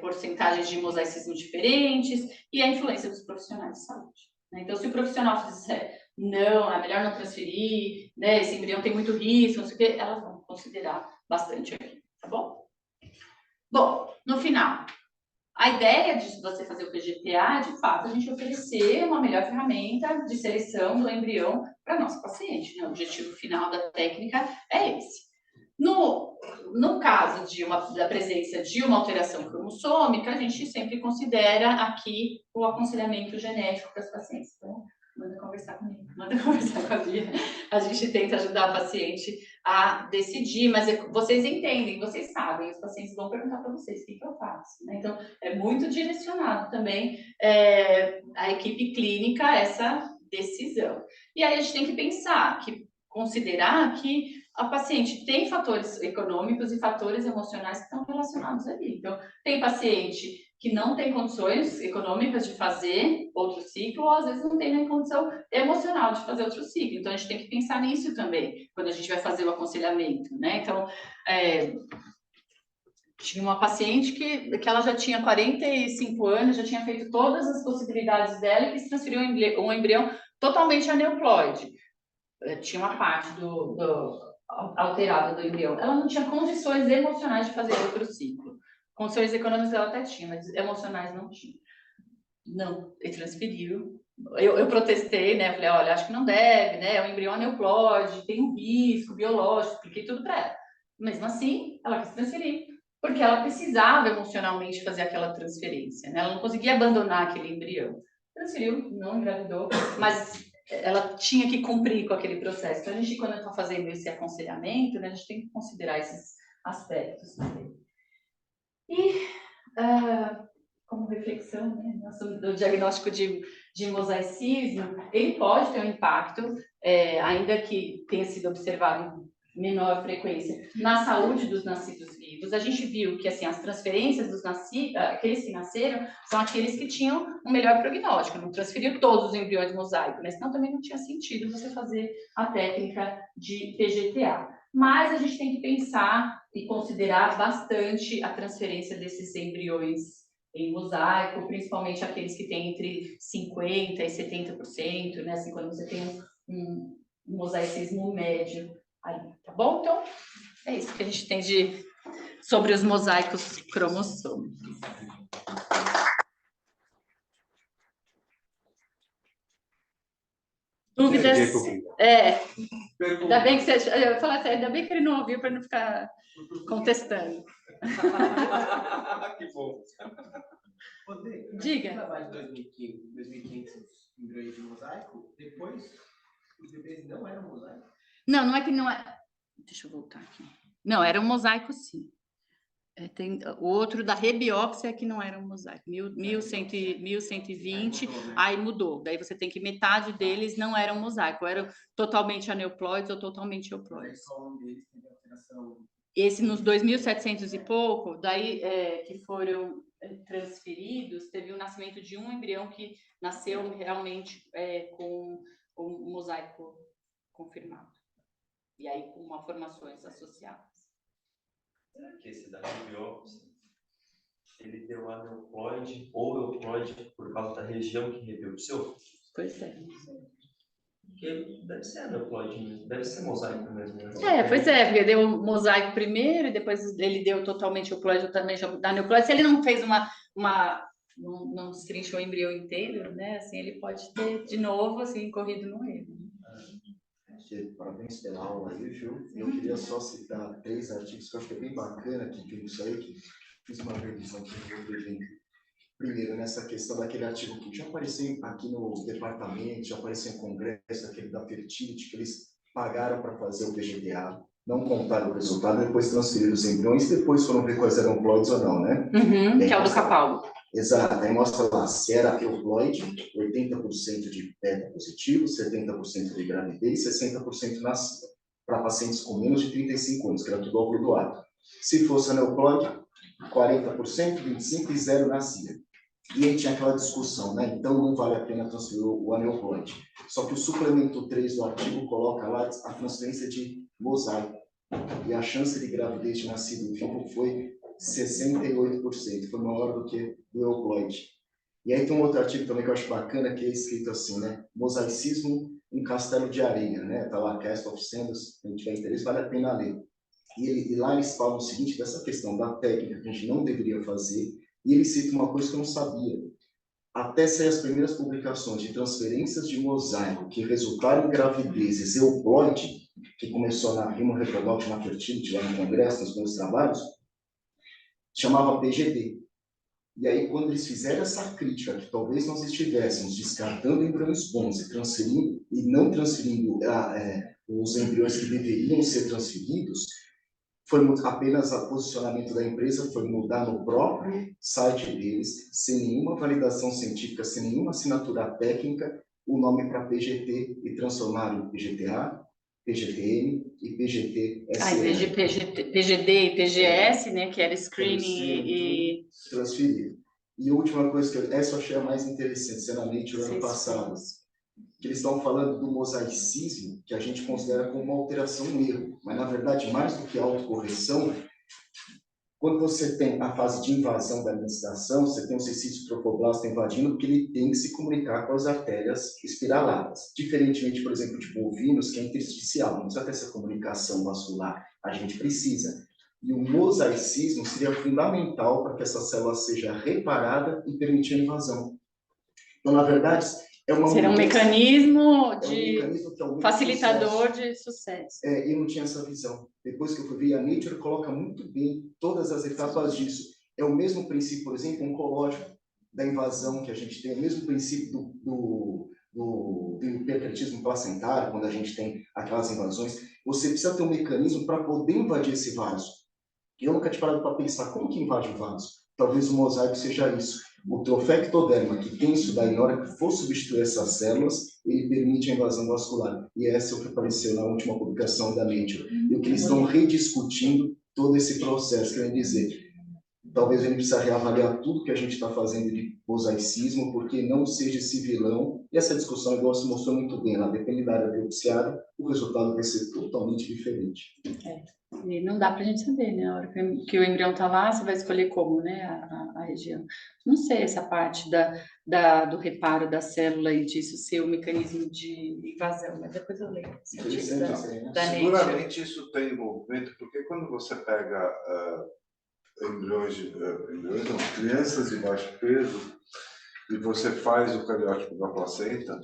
Speaker 2: porcentagens de mosaicismo diferentes, e a influência dos profissionais de saúde, né? Então, se o profissional disser, não, é melhor não transferir, né, esse embrião tem muito risco, não sei o quê, elas vão considerar bastante aqui, tá bom? Bom, no final, a ideia de você fazer o PGTA, de fato, a gente oferecer uma melhor ferramenta de seleção do embrião para nosso paciente, né? O objetivo final da técnica é esse. No caso da presença de uma alteração cromossômica, a gente sempre considera aqui o aconselhamento genético para os pacientes. Então, manda conversar comigo, manda conversar com a Bia. A gente tenta ajudar a paciente a decidir, mas vocês entendem, vocês sabem, os pacientes vão perguntar para vocês o que eu faço, né? Então, é muito direcionado também a equipe clínica a essa decisão. E aí a gente tem que considerar que a paciente tem fatores econômicos e fatores emocionais que estão relacionados ali. Então, tem paciente que não tem condições econômicas de fazer outro ciclo, ou às vezes não tem nem condição emocional de fazer outro ciclo. Então, a gente tem que pensar nisso também, quando a gente vai fazer o aconselhamento, né? Então, tinha uma paciente que ela já tinha 45 anos, já tinha feito todas as possibilidades dela e quis transferir um embrião totalmente aneuploide. Tinha uma parte alterada do embrião. Ela não tinha condições emocionais de fazer outro ciclo. Condições econômicas ela até tinha, mas emocionais não tinha. Não, ele transferiu. Eu protestei, né? Falei, olha, acho que não deve, né? É um embrião aneuploide, tem um risco biológico, expliquei tudo para ela. Mesmo assim, ela quis transferir, porque ela precisava emocionalmente fazer aquela transferência, né? Ela não conseguia abandonar aquele embrião. Transferiu, não engravidou, mas ela tinha que cumprir com aquele processo. Então, a gente, quando está fazendo esse aconselhamento, né, a gente tem que considerar esses aspectos também. E, como reflexão, né, o diagnóstico de mosaicismo, ele pode ter um impacto ainda que tenha sido observado em menor frequência na saúde dos nascidos vivos, a gente viu que assim, as transferências dos aqueles que nasceram, são aqueles que tinham um melhor prognóstico, não transferiu todos os embriões mosaico, né? Senão também não tinha sentido você fazer a técnica de PGTA. Mas a gente tem que pensar e considerar bastante a transferência desses embriões em mosaico, principalmente aqueles que têm entre 50% e 70%, né? Assim, quando você tem um mosaicismo médio ali, tá bom? Então, é isso que a gente tem sobre os mosaicos cromossômicos. Dúvidas? Ainda bem que você... Eu falo assim, ainda bem que ele não ouviu para não ficar contestando.
Speaker 1: Que bom.
Speaker 2: Diga.
Speaker 3: Trabalho de 2.500 embriões de mosaico, depois os bebês não eram mosaico?
Speaker 2: Não é que não é... Deixa eu voltar aqui. Não, era um mosaico, sim. Tem o outro da rebiópsia que não era um mosaico. 1120, aí mudou. Daí você tem que metade deles não eram mosaico, eram totalmente aneuploides ou totalmente euploides. Esse nos 2.700 e pouco, daí que foram transferidos, teve o nascimento de um embrião que nasceu realmente com um mosaico confirmado. E aí com malformações associadas.
Speaker 4: Será que esse da rebiópsia, ele deu aneuploide ou euploide por causa da região que rebiopsiou?
Speaker 2: Pois é.
Speaker 4: Porque deve ser aneuploide mesmo, deve ser mosaico mesmo. Né?
Speaker 2: Pois é, porque deu mosaico primeiro e depois ele deu totalmente euploide, também da aneuploide. Se ele não fez não destrinchou o embrião inteiro, né? Assim, ele pode ter de novo, assim, corrido no erro.
Speaker 5: Parabéns pela aula aí, viu? Eu queria só citar 3 artigos que eu acho que é bem bacana aqui, que isso aí, que fiz uma revisão aqui no evento. Primeiro, nessa questão daquele artigo que já apareceu aqui no departamento, já apareceu em congresso, aquele da Fertility, que eles pagaram para fazer o PGTA, não contaram o resultado, depois transferiram os embriões, depois foram ver quais eram euploides ou não, né?
Speaker 2: Uhum, que é o do Capaldo.
Speaker 5: Exato, aí mostra lá, se era euploide, 80% de beta positivo, 70% de gravidez, 60% nascida, para pacientes com menos de 35 anos, que era tudo óvulo doado. Se fosse aneuploide, 40%, 25% e 0 nascida. E aí tinha aquela discussão, né? Então não vale a pena transferir o aneuploide. Só que o suplemento 3 do artigo coloca lá a transferência de mosaico. E a chance de gravidez de nascido vivo foi 68%, foi maior do que do euploide. E aí tem um outro artigo também que eu acho bacana, que é escrito assim, né? Mosaicismo em castelo de areia, né? Tá lá, Cast of Sanders, se tiver interesse, vale a pena ler. E lá eles falam o seguinte, dessa questão da técnica que a gente não deveria fazer, e ele cita uma coisa que eu não sabia. Até sair as primeiras publicações de transferências de mosaico que resultaram em gravidezes euploide, que começou na Human Reproduction Fertility, lá no Congresso, nos meus trabalhos, chamava PGD. E aí, quando eles fizeram essa crítica, que talvez nós estivéssemos descartando embriões bons e transferindo, e não transferindo os embriões que deveriam ser transferidos, foi apenas o posicionamento da empresa, foi mudar no próprio site deles, sem nenhuma validação científica, sem nenhuma assinatura técnica, o nome para PGT e transformaram em PGTA, PGTM e PGT-SR.
Speaker 2: PGD e PGS, né, que era screening e...
Speaker 5: Transferido. E a última coisa, essa eu achei a mais interessante, sendo a Nature ano passado, que eles estão falando do mosaicismo, que a gente considera como uma alteração, um erro. Mas, na verdade, mais do que autocorreção, quando você tem a fase de invasão da menstruação, você tem o cecício trofoblasta invadindo, porque ele tem que se comunicar com as artérias espiraladas. Diferentemente, por exemplo, de bovinos, que é intersticial, não precisa ter essa comunicação vascular, a gente precisa. E o mosaicismo seria fundamental para que essa célula seja reparada e permitir a invasão. Então, na verdade,
Speaker 2: será um mecanismo de facilitador
Speaker 5: sucesso.
Speaker 2: De sucesso.
Speaker 5: Eu não tinha essa visão. Depois que eu fui ver, a Nature coloca muito bem todas as etapas disso. É o mesmo princípio, por exemplo, oncológico, da invasão que a gente tem, o mesmo princípio do hipertretismo placentário, quando a gente tem aquelas invasões. Você precisa ter um mecanismo para poder invadir esse vaso. Eu nunca tinha parado para pensar como que invade o vaso. Talvez o mosaico seja isso. O trofectoderma, que tem isso daí, na hora que for substituir essas células, ele permite a invasão vascular. E essa é o que apareceu na última publicação da Nature. E o que eles estão rediscutindo todo esse processo, querendo dizer, talvez a gente precisa reavaliar tudo que a gente está fazendo de mosaicismo, porque não seja esse vilão. E essa discussão, igual se mostrou muito bem, ela depende da área biopsiada, o resultado vai ser totalmente diferente.
Speaker 2: E não dá para a gente saber, né? Na hora que o embrião está lá, você vai escolher como, né? A região. Não sei essa parte do reparo da célula e disso ser o mecanismo de invasão, mas depois eu leio.
Speaker 5: Interessante isso aí, né?
Speaker 2: Da Nature.
Speaker 1: Seguramente isso tem envolvimento, porque quando você pega embriões não, crianças de baixo peso, e você faz o cariótipo da placenta,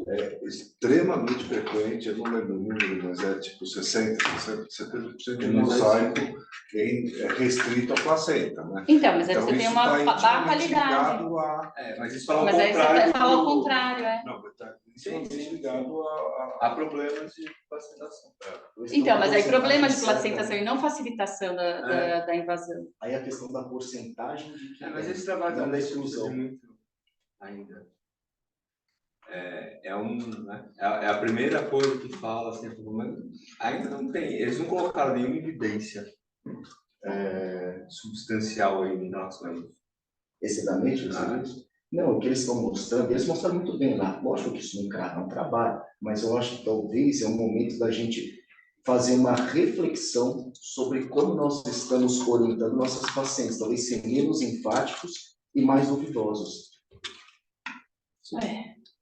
Speaker 1: é extremamente frequente, eu não lembro o número, mas é tipo 60%, 70% de mosaico restrito à placenta, né?
Speaker 2: Então, mas aí
Speaker 1: Então,
Speaker 2: você tem
Speaker 1: isso
Speaker 2: uma
Speaker 1: tá
Speaker 2: baixa
Speaker 1: intimamente
Speaker 2: qualidade.
Speaker 1: ligado a...
Speaker 4: Mas isso fala o
Speaker 2: Mas aí
Speaker 4: contrário.
Speaker 2: você fala o contrário, é.
Speaker 1: Não, mas está intimamente ligado
Speaker 4: Há problemas de placentação.
Speaker 2: Então, mas aí problemas de placentação e não facilitação da invasão.
Speaker 5: Aí a questão da porcentagem de que
Speaker 4: Mas esse trabalho
Speaker 5: não da
Speaker 4: também
Speaker 5: exclusão.
Speaker 4: muito ainda. Né? É a primeira coisa que fala assim, mas ainda não tem, eles não colocaram nenhuma evidência substancial aí em relação a isso.
Speaker 5: Esse da Nature, não, o que eles estão mostrando, eles mostraram muito bem lá. Lógico que isso não é um trabalho, mas eu acho que talvez é um momento da gente fazer uma reflexão sobre como nós estamos orientando nossos pacientes, talvez ser menos enfáticos e mais duvidosos.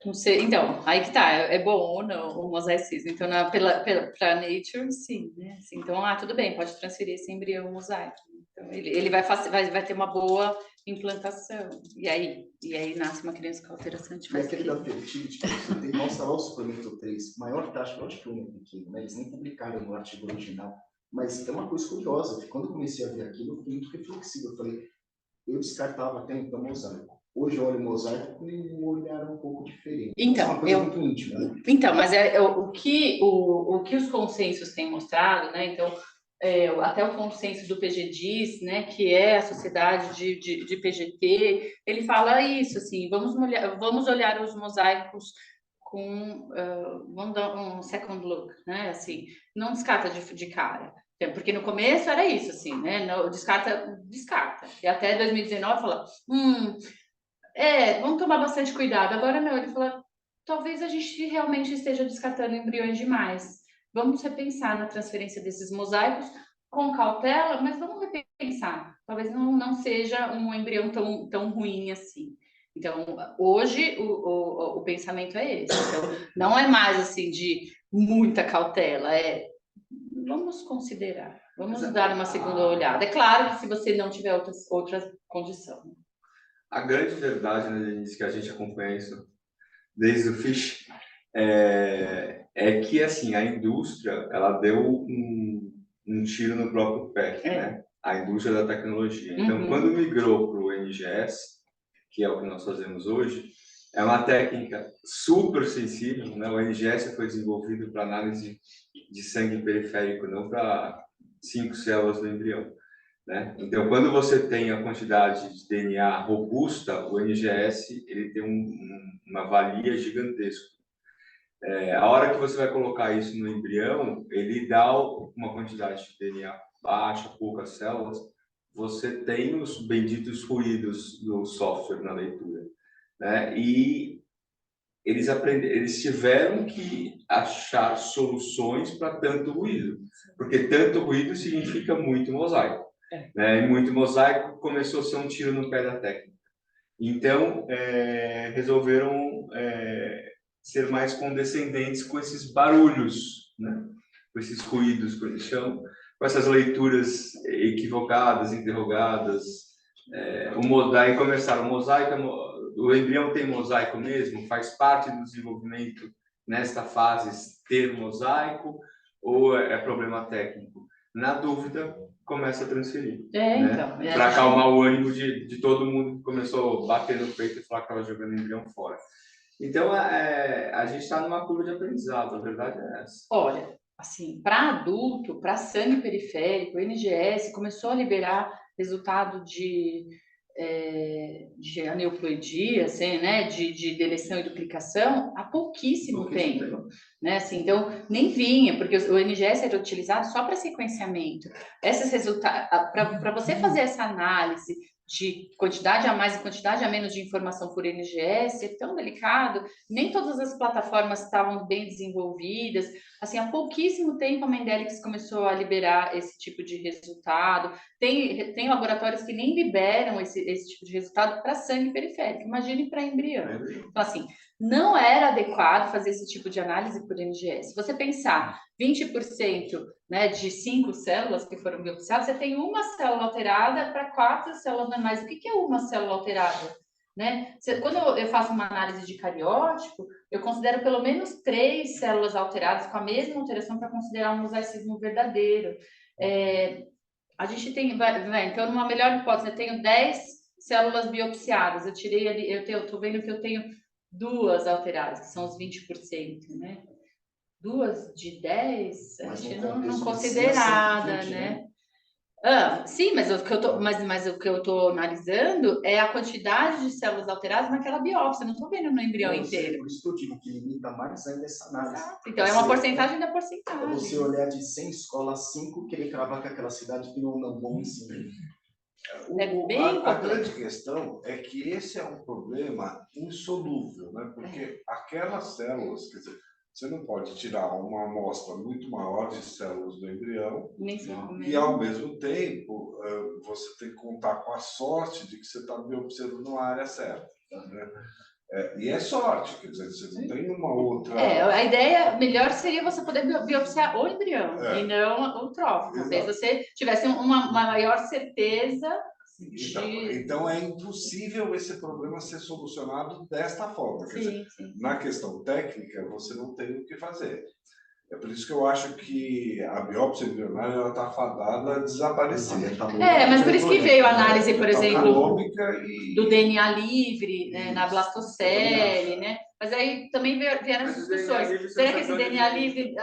Speaker 2: Não sei, então, aí que tá, é bom ou não o mosaicismo. Então, para Nature, sim, né? Assim, então, tudo bem, pode transferir esse embrião mosaico. Então, ele vai ter uma boa implantação. E aí nasce uma criança com alteração de
Speaker 5: E aquele da fertility que você tem, mostra lá o suplemento 3, maior taxa, lógico que é pequeno, né? Eles nem publicaram no artigo original, mas é uma coisa curiosa, quando eu comecei a ver aquilo, eu fiquei muito reflexivo. Eu falei, eu descartava até então mosaico. Hoje eu olho o mosaico com um olhar um pouco diferente.
Speaker 2: Então,
Speaker 5: é uma coisa muito íntima, né?
Speaker 2: Então, mas o que os consensos têm mostrado, né? Então, até o consenso do PG diz, né, que é a sociedade de PGT, ele fala isso, assim, vamos olhar os mosaicos com, vamos dar um second look, né, assim, não descarta de cara, porque no começo era isso, assim, né, não, descarta, e até 2019 fala, vamos tomar bastante cuidado, agora não, ele fala, talvez a gente realmente esteja descartando embriões demais. Vamos repensar na transferência desses mosaicos com cautela, mas vamos repensar. Talvez não seja um embrião tão ruim assim. Então, hoje, o pensamento é esse. Então, não é mais assim de muita cautela, vamos considerar, vamos dar uma segunda olhada. É claro que se você não tiver outra condição.
Speaker 4: A grande verdade, né, Denise, que a gente acompanha isso desde o Fish, é que assim, a indústria ela deu um tiro no próprio pé, né? A indústria da tecnologia. Então, quando migrou para o NGS, que é o que nós fazemos hoje, é uma técnica super sensível, né? O NGS foi desenvolvido para análise de sangue periférico, não para 5 células do embrião, né? Então, quando você tem a quantidade de DNA robusta, o NGS ele tem uma valia gigantesca. A hora que você vai colocar isso no embrião, ele dá uma quantidade de DNA baixa, poucas células, você tem os benditos ruídos do software na leitura, né? E eles tiveram que achar soluções para tanto ruído, porque tanto ruído significa muito mosaico, né? E muito mosaico começou a ser um tiro no pé da técnica. Então, resolveram ser mais condescendentes com esses barulhos, né? Com esses ruídos que eles chamam, com essas leituras equivocadas, interrogadas. Daí começaram, o embrião tem mosaico mesmo? Faz parte do desenvolvimento nesta fase ter mosaico ou é problema técnico? Na dúvida, começa a transferir.
Speaker 2: Então.
Speaker 4: Para acalmar o ânimo de todo mundo que começou a bater no peito e falar que estava jogando embrião fora. Então, a gente está numa curva de aprendizado, a verdade é essa.
Speaker 2: Olha, assim, para adulto, para sangue periférico, o NGS começou a liberar resultado de de aneuploidia, assim, né, de deleção e duplicação há pouquíssimo tempo, né, assim, então nem vinha, porque o NGS era utilizado só para sequenciamento. Esses resultados, para você fazer essa análise de quantidade a mais e quantidade a menos de informação por NGS é tão delicado, nem todas as plataformas estavam bem desenvolvidas, assim, há pouquíssimo tempo a Mendelics começou a liberar esse tipo de resultado, tem laboratórios que nem liberam esse tipo de resultado para sangue periférico, imagine para embrião. Então, assim, não era adequado fazer esse tipo de análise por NGS. Se você pensar 20%, né, de 5 células que foram biopsiadas, você tem uma célula alterada para 4 células normais. O que é uma célula alterada? Né? Quando eu faço uma análise de cariótipo, eu considero pelo menos 3 células alteradas com a mesma alteração para considerar um mosaicismo verdadeiro. A gente tem, então, numa melhor hipótese, eu tenho 10 células biopsiadas, eu tirei ali, eu estou vendo que eu tenho 2 alteradas, que são os 20%, né? 2 de 10, a gente não considerada, né? Sim, mas o que eu tô analisando é a quantidade de células alteradas naquela biópsia, eu não estou vendo no embrião inteiro.
Speaker 5: Por isso que eu digo que limita mais ainda essa análise.
Speaker 2: Exato. Então, é uma porcentagem da porcentagem.
Speaker 5: É você olhar de 100 escolas, 5, querer cravar que aquela cidade tem um não bom em cima.
Speaker 1: A grande questão é que esse é um problema insolúvel, né? Porque aquelas células, quer dizer, você não pode tirar uma amostra muito maior de células do embrião e, ao mesmo tempo, você tem que contar com a sorte de que você está biopsiando numa área certa, né? E é sorte, quer dizer, você não tem uma outra...
Speaker 2: a ideia melhor seria você poder biopsiar o embrião e não o trófico. Talvez você tivesse uma maior certeza
Speaker 1: Então é impossível esse problema ser solucionado desta forma. Quer dizer, na questão técnica, você não tem o que fazer. É por isso que eu acho que a biópsia embrionária está fadada a desaparecer.
Speaker 2: Mas por isso que veio a análise, por exemplo, do
Speaker 1: DNA
Speaker 2: DNA livre, né, na blastocele, né? Mas aí também vieram as discussões. Será que esse DNA livre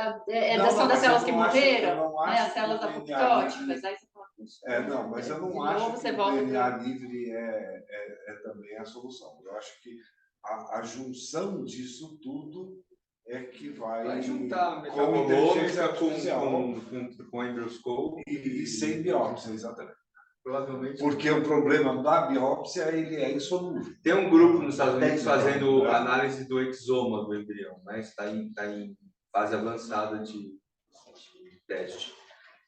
Speaker 2: são das células que morreram? As células apoptóticas? Aí você fala,
Speaker 1: mas eu não acho que o DNA livre é também a solução. Eu acho que a junção disso tudo é que vai
Speaker 4: juntar metabologia com embrioscopio
Speaker 1: e sem biópsia, exatamente.
Speaker 4: Provavelmente.
Speaker 1: Porque o problema da biópsia ele é insolúvel.
Speaker 4: Tem um grupo nos Estados Unidos fazendo análise do exoma do embrião, né? Está em fase avançada de teste.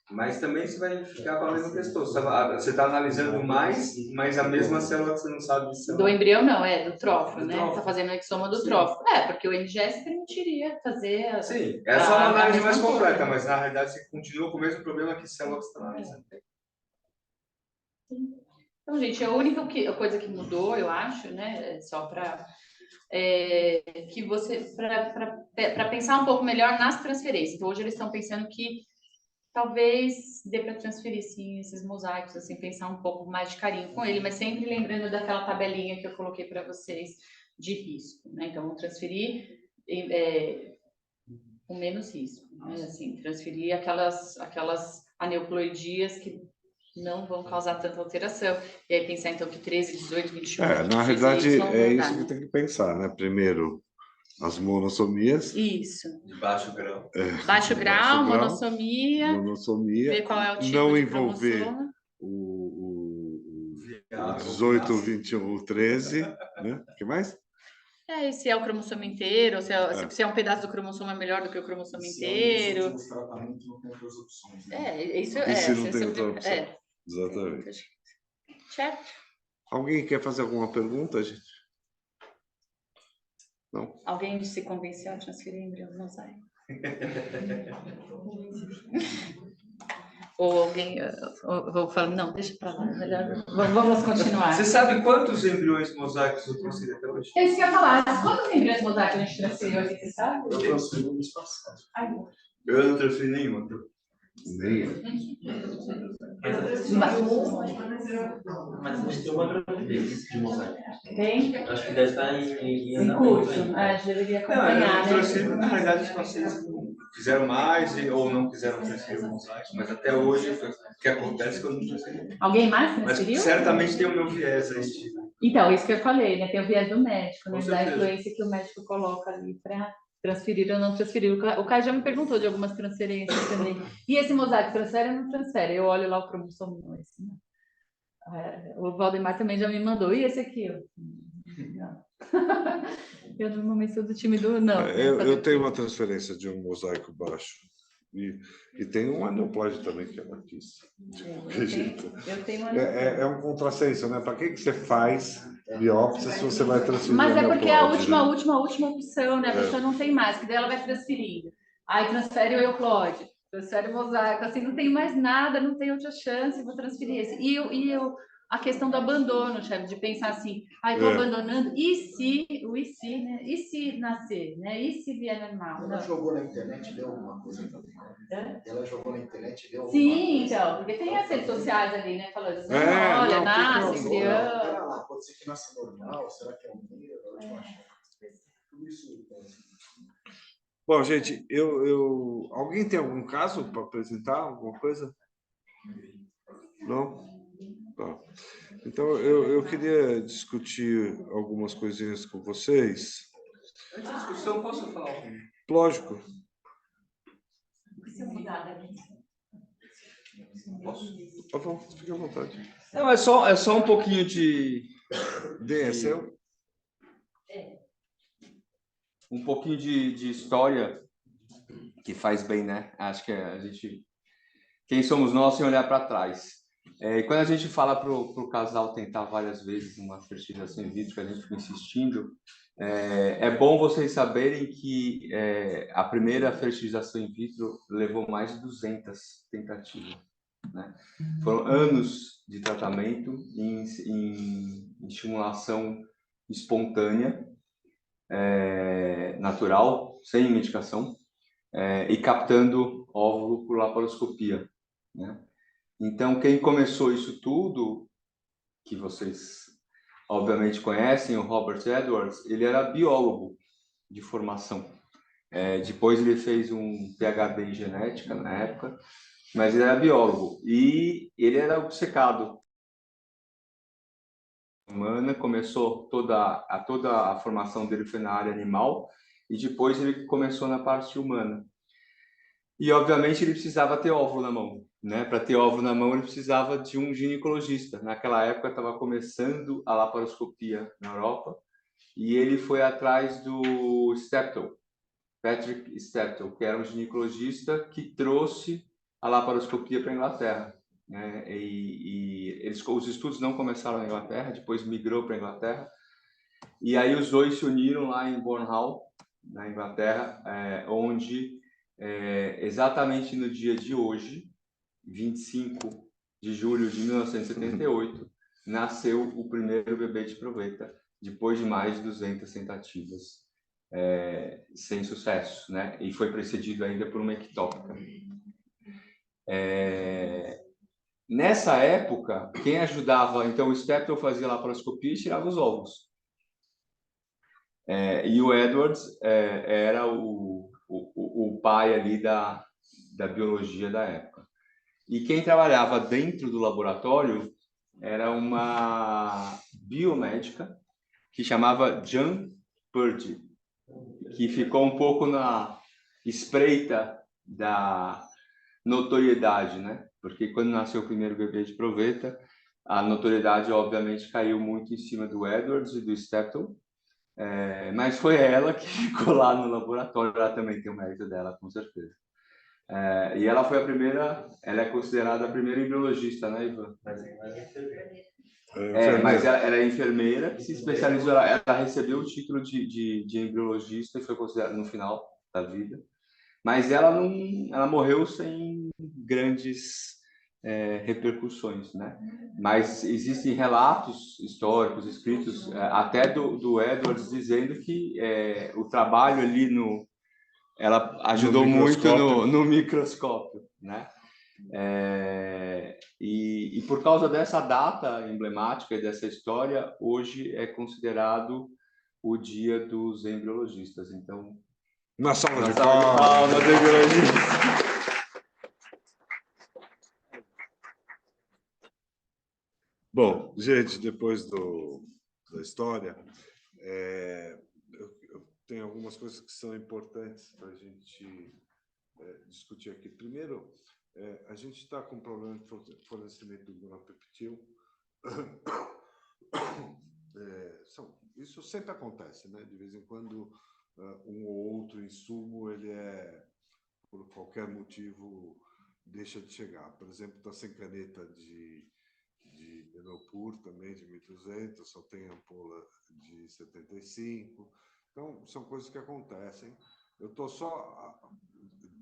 Speaker 4: Mas também você vai ficar com a mesma questão. Você está analisando mais, mas a mesma célula que você não sabe de célula.
Speaker 2: Do embrião não, do trófilo, né? Está fazendo o exoma do trófilo. Porque o NGS permitiria fazer...
Speaker 4: Sim, é só uma análise mais completa, mas na realidade você continua com o mesmo problema que célula que você está analisando.
Speaker 2: Então, gente, a única coisa que mudou, eu acho, né? Só para... que você... Para pensar um pouco melhor nas transferências. Então, hoje eles estão pensando que talvez dê para transferir, sim, esses mosaicos, assim, pensar um pouco mais de carinho com ele, mas sempre lembrando daquela tabelinha que eu coloquei para vocês de risco, né? Então, vamos transferir com menos risco, né? Assim, transferir aquelas aneuploidias que não vão causar tanta alteração. E aí pensar, então, que 13, 18, 21...
Speaker 1: na realidade, é isso que tem que pensar, né? Primeiro, as monossomias.
Speaker 2: Isso.
Speaker 4: De baixo grau.
Speaker 2: Baixo grau, monossomia. Ver qual é o tipo
Speaker 1: não
Speaker 2: de
Speaker 1: envolver
Speaker 2: cromossomo.
Speaker 1: o 18, o 21, o 13, né? O que mais?
Speaker 2: E se é o cromossomo inteiro, se é um pedaço do cromossomo melhor do que o cromossomo inteiro.
Speaker 5: Se é tratamento, não tem outras opções.
Speaker 2: Isso
Speaker 1: e se não tem outra opção. Exatamente.
Speaker 2: Certo?
Speaker 1: Alguém quer fazer alguma pergunta, gente? Não?
Speaker 2: Alguém se convenceu a transferir embrião do mosaico? Ou alguém... Vou falar, não, deixa para lá. Melhor, vamos continuar.
Speaker 4: Você sabe quantos embriões mosaicos eu transferi até hoje?
Speaker 2: É isso que eu ia falar. Quantos embriões mosaicos a gente transferiu aqui, você sabe?
Speaker 5: Eu transferi no mês passado.
Speaker 4: Eu não transferi nenhuma.
Speaker 3: Mas a gente tem uma gravidez de mosaico.
Speaker 2: Tem?
Speaker 3: Acho que deve estar em
Speaker 2: curso. A gente deveria acompanhar,
Speaker 4: eu transferi, na realidade, os pacientes fizeram mais ou não quiseram transferir o mosaico, mas até hoje o que acontece é que eu não transferi.
Speaker 2: Alguém mais
Speaker 4: Mas
Speaker 2: transferiu?
Speaker 4: certamente tem o meu viés aí,
Speaker 2: Então, isso que eu falei, né? Tem o viés do médico, né?
Speaker 4: Com
Speaker 2: Da
Speaker 4: certeza.
Speaker 2: influência que o médico coloca ali para transferir ou não transferir. O Caio já me perguntou de algumas transferências também. E esse mosaico transfere ou não transfere? Eu olho lá o cromossomo, assim, né? O Valdemar também já me mandou. E esse aqui? Não. Eu normalmente sou do time do não.
Speaker 1: Eu tenho uma transferência de um mosaico baixo. E tem um aneuplágio também que ela quis.
Speaker 2: Eu tenho
Speaker 1: É um contrassenso, né? Para que você faz biópsia se você vai transferir?
Speaker 2: Mas é porque é a
Speaker 1: aneuploide,
Speaker 2: última opção, né? A pessoa não tem mais, que daí ela vai transferindo. Aí transfere o euploide, transfere o mosaico, assim, não tem mais nada, não tem outra chance, vou transferir esse. A questão do abandono, chefe, de pensar assim, estou abandonando, e se, né? E se nascer, né? E se vier normal?
Speaker 5: Ela jogou na internet e deu alguma coisa também. Ela jogou na internet e deu alguma coisa.
Speaker 2: Sim, então, porque tem as redes sociais ali, né? Falando,
Speaker 1: não,
Speaker 2: nasce, criança.
Speaker 5: Pera lá, pode ser que nasça normal, será que é um meio? Tudo isso.
Speaker 1: Bom, gente, alguém tem algum caso para apresentar? Alguma coisa? Não? Tá. Então, eu queria discutir algumas coisinhas com vocês.
Speaker 4: Antes da discussão, posso falar algum?
Speaker 1: Lógico.
Speaker 4: Posso?
Speaker 1: Tá bom, fique à vontade.
Speaker 4: Não, é só um pouquinho
Speaker 1: É seu?
Speaker 4: um pouquinho de história que faz bem, né? Acho que a gente... Quem somos nós sem olhar para trás? E quando a gente fala para o casal tentar várias vezes uma fertilização in vitro, que a gente fica insistindo, é bom vocês saberem que a primeira fertilização in vitro levou mais de 200 tentativas. Né? Foram anos de tratamento em estimulação espontânea, natural, sem medicação, e captando óvulo por laparoscopia. Né? Então, quem começou isso tudo, que vocês obviamente conhecem, o Robert Edwards, ele era biólogo de formação. Depois ele fez um PhD em genética na época, mas ele era biólogo e ele era obcecado. Humana, começou toda a formação dele foi na área animal e depois ele começou na parte humana. E obviamente ele precisava ter óvulo na mão, né? Para ter óvulo na mão ele precisava de um ginecologista. Naquela época estava começando a laparoscopia na Europa e ele foi atrás do Steptoe, Patrick Steptoe, que era um ginecologista que trouxe a laparoscopia para a Inglaterra. Né? Os estudos não começaram na Inglaterra, depois migrou para a Inglaterra. E aí os dois se uniram lá em Bourne Hall, na Inglaterra, onde exatamente no dia de hoje, 25 de julho de 1978, nasceu o primeiro bebê de proveta, depois de mais de 200 tentativas, sem sucesso, né? E foi precedido ainda por uma ectópica. Nessa época, quem ajudava, então o Steptoe fazia laparoscopia e tirava os ovos. E o Edwards era o pai ali da biologia da época. E quem trabalhava dentro do laboratório era uma biomédica que chamava Jean Purdy, que ficou um pouco na espreita da notoriedade, né? Porque quando nasceu o primeiro bebê de proveta, a notoriedade obviamente caiu muito em cima do Edwards e do Steptoe, mas foi ela que ficou lá no laboratório. Ela também tem o mérito dela, com certeza. E ela foi a primeira, ela é considerada a primeira embriologista, né, Ivan? Mas ela é enfermeira que se especializou, ela recebeu o título de embriologista e foi considerada no final da vida. Mas ela morreu sem grandes repercussões, né? Mas existem relatos históricos escritos até do Edwards dizendo que o trabalho ali ela ajudou muito no microscópio, né? E por causa dessa data emblemática e dessa história, hoje é considerado o Dia dos Embriologistas. Então,
Speaker 1: Uma salva
Speaker 4: Uma
Speaker 1: de
Speaker 4: salva de
Speaker 1: palmas.
Speaker 4: palmas, Deus.
Speaker 1: Bom, gente, depois da história, eu tenho algumas coisas que são importantes para a gente discutir aqui. Primeiro, a gente está com um problema de fornecimento do gonapeptil. Isso sempre acontece, né? De vez em quando, um ou outro insumo, ele por qualquer motivo, deixa de chegar. Por exemplo, está sem caneta de Menopur também, de 1.200, só tem ampola de 75. Então, são coisas que acontecem. Eu estou só